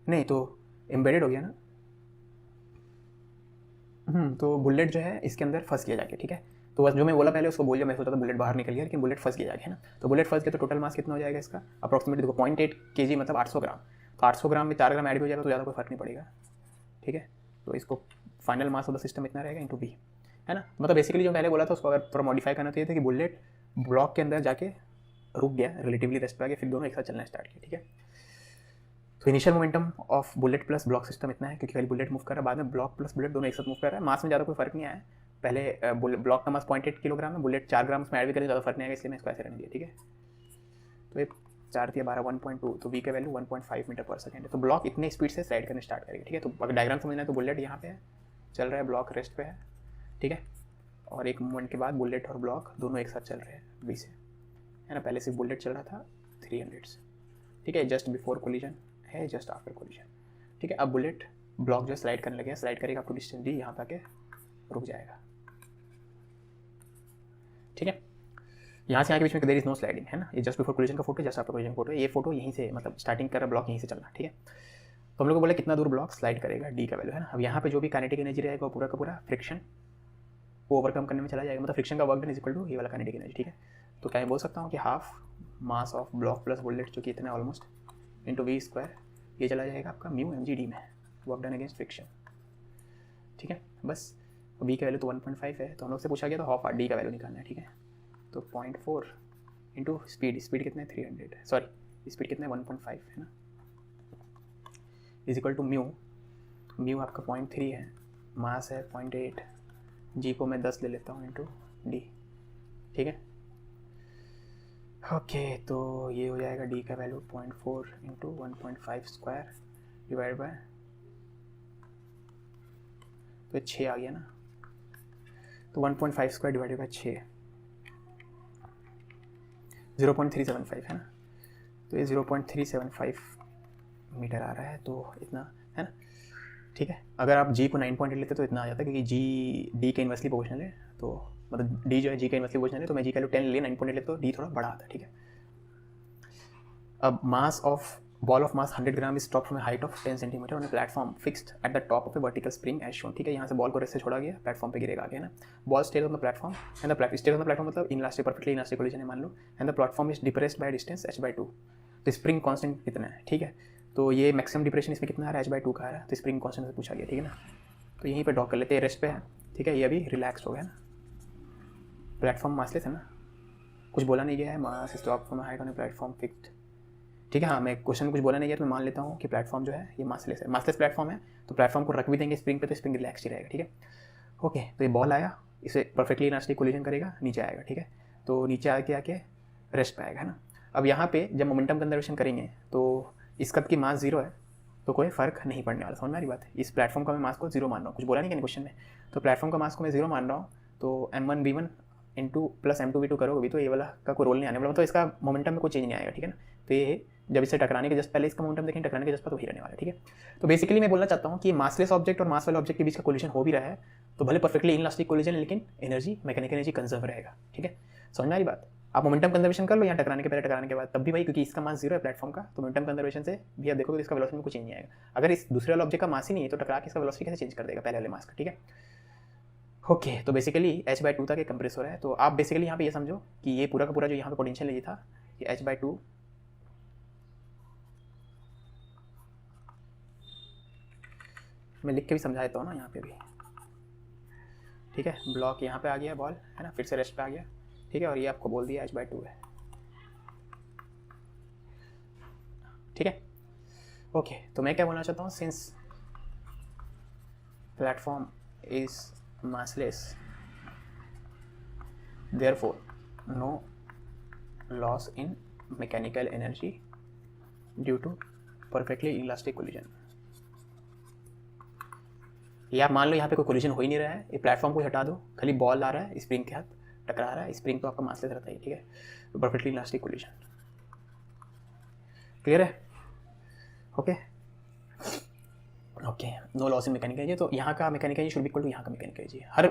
नहीं तो एम्बेडेड हो गया ना, तो बुलेट जो है इसके अंदर फंस गया जाके, ठीक है। तो बस जो मैं बोला पहले उसको बोल दिया, मैं सोचा था बुलेट बाहर निकल गया, लेकिन बुलेट फंस गया जाके, है ना। तो बुलेट फंस गया तो टोटल मास कितना हो जाएगा इसका, अप्रॉक्सीमेटली देखो 0.8 kg मतलब 800 ग्राम, तो 800 ग्राम में 4 ग्राम ऐड भी हो जाएगा तो ज़्यादा कोई फर्क नहीं पड़ेगा, ठीक है। तो इसको final mass of the system इतना रहेगा इंटू B, है ना। मतलब बेसिकली जो पहले बोला था उसको अगर थोड़ा मॉडिफाई करना तो ये था कि बुलेट ब्लॉक के अंदर जाके रुक गया, रिलेटिवली रेस्ट पे आ गया, फिर दोनों एक साथ चलना स्टार्ट किया, ठीक है। तो initial momentum of bullet plus block system इतना है, क्योंकि पहले बुलेट मूव कर रहा है, बाद में ब्लॉक प्लस बुलेट दोनों एक साथ मूव कर रहा है। मास में ज़्यादा कोई फर्क नहीं आया, पहले ब्लॉक का मास 0.8 किलोग्राम है, बुलेट 4 ग्राम में ऐड भी करें ज़्यादा फर्क नहीं आएगा, इसलिए मैं इसको ऐसे रहने दिया, ठीक है। तो ये 4 या 12 1.2, तो V का वैल्यू 1.5 मीटर पर सेकेंड है। तो ब्लॉक इतने स्पीड से स्लाइड करने स्टार्ट करेगी, ठीक है। तो अगर डायग्राम समझना है तो बुलेट यहाँ पे है, चल रहा है, ब्लॉक रेस्ट पे है, ठीक है, और एक मोमेंट के बाद बुलेट और ब्लॉक दोनों एक साथ चल रहे हैं बी से, है ना। पहले से बुलेट चल रहा था 300 से, ठीक है, जस्ट बिफोर कोलिजन है, जस्ट आफ्टर कोलिजन, ठीक है। अब बुलेट ब्लॉक जो स्लाइड करने लगे, स्लाइड करेगा आपको डिस्टेंस डी, यहाँ पे आके रुक जाएगा, ठीक है। यहाँ से यहाँ के बीच में देयर इज नो स्लाइडिंग, है ना। ये जस्ट बिफोर कोलिजन का photo, just after collision photo है। ये फोटो यहीं से मतलब स्टार्टिंग कर रहा ब्लॉक यहीं से चलना, ठीक है। तो हम लोग को बोले कितना दूर ब्लॉक स्लाइड करेगा, डी का वैल्यू, है ना। अब यहाँ पे जो भी काइनेटिक एनर्जी रहेगा वो पूरा का पूरा फ्रिक्शन को ओवरकम करने में चला जाएगा, मतलब फ्रिक्शन का work done is equal to ये वाला काइनेटिक एनर्जी, ठीक है। तो क्या मैं बोल सकता हूँ कि half mass of block plus bullet जो कि इतना ऑलमोस्ट इंटू वी स्क्वायर, ये चला जाएगा आपका म्यू एम जी डी में, वर्क डन अगेंस्ट फ्रिक्शन, ठीक है। बस बी का वैल्यू तो 1.5 है, तो हम लोग से पूछा गया तो हाफ आर डी का वैल्यू निकालना है, ठीक है। तो 0.4 इंटू स्पीड, स्पीड कितना है 300, सॉरी स्पीड कितना है 1.5, है ना, is equal to mu, mu आपका 0.3 है, मास है 0.8, जी को मैं 10 ले लेता हूँ इंटू डी, ठीक है। ओके, तो ये हो जाएगा डी का value 0.4 into 1.5 square divide by, तो 6 आ गया ना, तो 1.5 स्क्वायर डिवाइडेड बाय 6, 0.375 है ना। तो ये 0.375 मीटर आ रहा है, तो इतना है ना, ठीक है। अगर आप जी को 9 पॉइंट लेते तो इतना आ जाता है, क्योंकि जी डी के इन्वर्सली प्रोपोर्शनल है, तो मतलब डी जो है जी का इन्वर्सली प्रोपोर्शनल है, तो मैं जी का 10 ले 9 पॉइंट लेते तो डी थोड़ा बड़ा आता है, ठीक है। अब mass of ball of mass 100 gram is dropped from height of 10 centimetre on a platform fixed at the top of a vertical spring as shown, ठीक है। यहाँ से बॉल को रेस्ट से छोड़ा गया, प्लेटफॉर्म पे गिरेगा आगे, है ना। Ball stage on the platform and the stage on the platform मतलब इनलास्टिक, परफेक्टली इनलास्टिक कोलिजन है मान लो, and the platform is depressed by distance h/2, तो स्प्रिंग कांस्टेंट कितना है, ठीक है। तो ये मैक्सिमम डिप्रेशन इसमें कितना आ रहा है, h/2 का आ रहा है, तो स्प्रिंग कांस्टेंट से पूछा गया, ठीक है ना। तो यहीं पर ड्रॉ कर लेते हैं, रेस्ट पे है, ठीक है। ये अभी रिलैक्स हो गया ना, प्लेटफॉर्म मासलेस है ना, कुछ बोला नहीं गया है, mass is dropped from height on a platform fixed, ठीक है। हाँ, मैं क्वेश्चन में कुछ बोला नहीं गया तो मैं मान लेता हूँ कि प्लेटफॉर्म जो है ये मासलेस है, मासलेस प्लेटफॉर्म है, तो प्लेटफॉर्म को रख भी देंगे स्प्रिंग पे तो स्प्रिंग रिलैक्स ही रहेगा, ठीक है। ओके, तो ये बॉल आया, इसे परफेक्टली इलास्टिक कोलिजन करेगा, नीचे आएगा, ठीक है। तो नीचे आके रेस्ट पे आएगा, है ना। अब यहाँ पे जब मोमेंटम कंजर्वेशन करेंगे तो इस कप की मास 0 है, तो कोई फर्क नहीं पड़ने वाला, समझ में आ रही बात है। इस प्लेटफॉर्म का मैं मास को 0 मान रहा हूँ, कुछ बोला नहीं क्या क्वेश्चन में, तो प्लेटफॉर्म का मास को मैं 0 मान रहा हूँ, तो m1v1 इंटू प्लस m2v2 करोगे तो ये वाला का कोई रोल नहीं आने वाला, तो इसका मोमेंटम में कोई चेंज नहीं आएगा, ठीक है ना। तो ये जब इसे टकराने के जस्ट पहले इसका मोमेंटम देखें, टकराने के जस्ट पर तो वही रहने वाला है, ठीक है। तो बेसिकली मैं बोलना चाहता हूँ कि मासलेस ऑब्जेक्ट और मास वाले ऑब्जेक्ट के बीच का कोलिजन हो भी रहा है, तो भले परफेक्टली इनलास्टिक कोलिजन है, लेकिन एनर्जी, मैकेनिकल एनर्जी कंजर्व रहेगा, ठीक है। समझ में आ रही बात। आप मोमेंटम कंजर्वेशन कर लो यहाँ टकराने के पहले, टकराने के बाद, तब भी भाई, क्योंकि इसका मास 0 है प्लेटफॉर्म का, तो मोमेंटम कंजर्वेशन से भी आप देखोगे तो इसका वेलोसिटी में कुछ चेंज नहीं आएगा। अगर इस दूसरे वाले ऑब्जेक्ट का मास ही नहीं है तो टकरा के इसका वेलोसिटी कैसे चेंज कर देगा पहले वाले मास का, ठीक है। ओके, तो बेसिकली h/2 तक कंप्रेस हो रहा है, तो आप बेसिकली यहाँ पे ये समझो कि ये पूरा का पूरा जो यहाँ पे पोटेंशियल एनर्जी था, ये h/2 मैं लिख के भी समझा देता हूँ ना यहाँ पे भी, ठीक है। ब्लॉक यहाँ पे आ गया बॉल, है ना, फिर से रेस्ट पे आ गया, ठीक है, और ये आपको बोल दिया h/2 है, ठीक है। ओके, तो मैं क्या बोलना चाहता हूँ, since platform is massless, therefore no loss in mechanical energy due to perfectly elastic collision। ये आप मान लो यहाँ पे कोई कोलिजन हो ही नहीं रहा है, ये प्लेटफॉर्म को हटा दो, खाली बॉल आ रहा है स्प्रिंग के हाथ टकरा रहा है, स्प्रिंग तो आपका मासलेस रहता है, ठीक है। तो परफेक्टली इलास्टिक कोलिजन, क्लियर है। Okay okay, no loss in mechanical energy, तो यहाँ का mechanical energy should be equal to यहाँ का मैकेनिकल एनर्जी। हर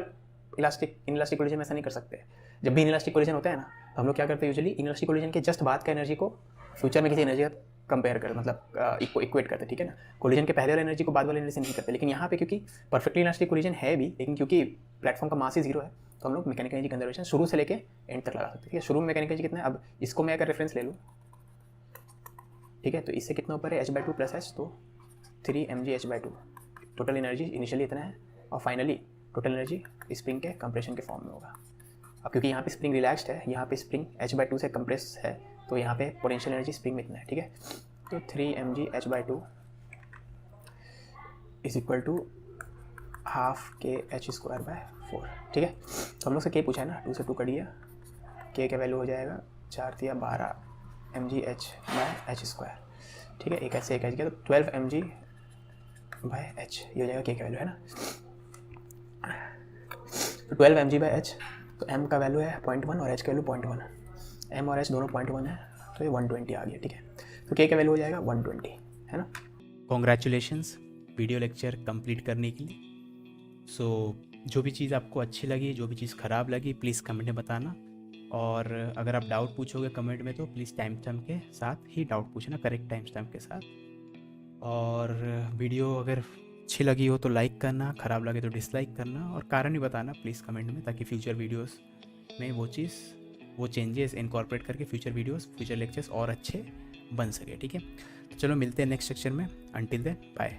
इलास्टिक कोलिजन में ऐसा नहीं कर सकते। जब भी इनइलास्टिक कोलिजन होता है ना, तो हम लोग क्या करते हैं यूजुअली, इनइलास्टिक कोलिजन के जस्ट बाद का एनर्जी को फ्यूचर में किसी एनर्जी का कंपेयर कर, मतलब इक्वेट करते हैं, ठीक है ना। कोलिजन के पहले वाले एनर्जी को बाद वाले एनर्जी से नहीं करते, लेकिन यहाँ पे क्योंकि परफेक्टली इलास्टिक कोलिजन है भी, लेकिन क्योंकि प्लेटफॉर्म का मास ही 0 है, तो हम लोग मैकेनिकल एनर्जी कंजर्वेशन शुरू से लेके एंड तक लगा सकते हैं, ठीक है। शुरू में मैकेनिकल एनर्जी कितना है, अब इसको मैं अगर रेफरेंस ले लूँ, ठीक है, तो इससे कितना ऊपर है h/2 प्लस h, तो 3 mg h/2, total energy initially इतना है, और फाइनली टोटल एनर्जी स्प्रिंग के कंप्रेशन के फॉर्म में होगा। अब क्योंकि यहाँ पे स्प्रिंग रिलैक्स्ड है, यहाँ पे स्प्रिंग h/2 से कंप्रेस है, तो यहाँ पे पोटेंशियल एनर्जी स्प्रिंग में इतना है, ठीक है। तो 3 mg h/2 is equal to half के h²/4, ठीक है। तो हम लोग से k पूछा है ना, 2 से 2 कट गया, k का वैल्यू हो जाएगा 4 या 12 mgh/h², ठीक है। एक ऐसे एक ऐसे गया, तो 12 mg/h ये हो जाएगा k का वैल्यू, है ना। तो 12 mg/h, तो m का वैल्यू है 0.1 और h का वैल्यू 0.1 है, m और h दोनों 0.1 है, तो ये 120 आ गया, ठीक है। तो k का वैल्यू हो जाएगा 120, है ना। कॉन्ग्रेचुलेशंस वीडियो लेक्चर कंप्लीट करने के लिए। सो जो भी चीज़ आपको अच्छी लगी, जो भी चीज़ ख़राब लगी, प्लीज़ कमेंट में बताना। और अगर आप डाउट पूछोगे कमेंट में तो प्लीज़ टाइम स्टैम्प के साथ ही डाउट पूछना, करेक्ट टाइम स्टैम्प के साथ। और वीडियो अगर अच्छी लगी हो तो लाइक करना, ख़राब लगे तो डिसलाइक करना, और कारण भी बताना प्लीज़ कमेंट में, ताकि फ्यूचर वीडियोस में वो चेंजेस इनकॉर्पोरेट करके फ्यूचर वीडियोस, फ्यूचर लेक्चर्स और अच्छे बन सके, ठीक है। तो चलो मिलते हैं नेक्स्ट सेक्शन में। Until then bye.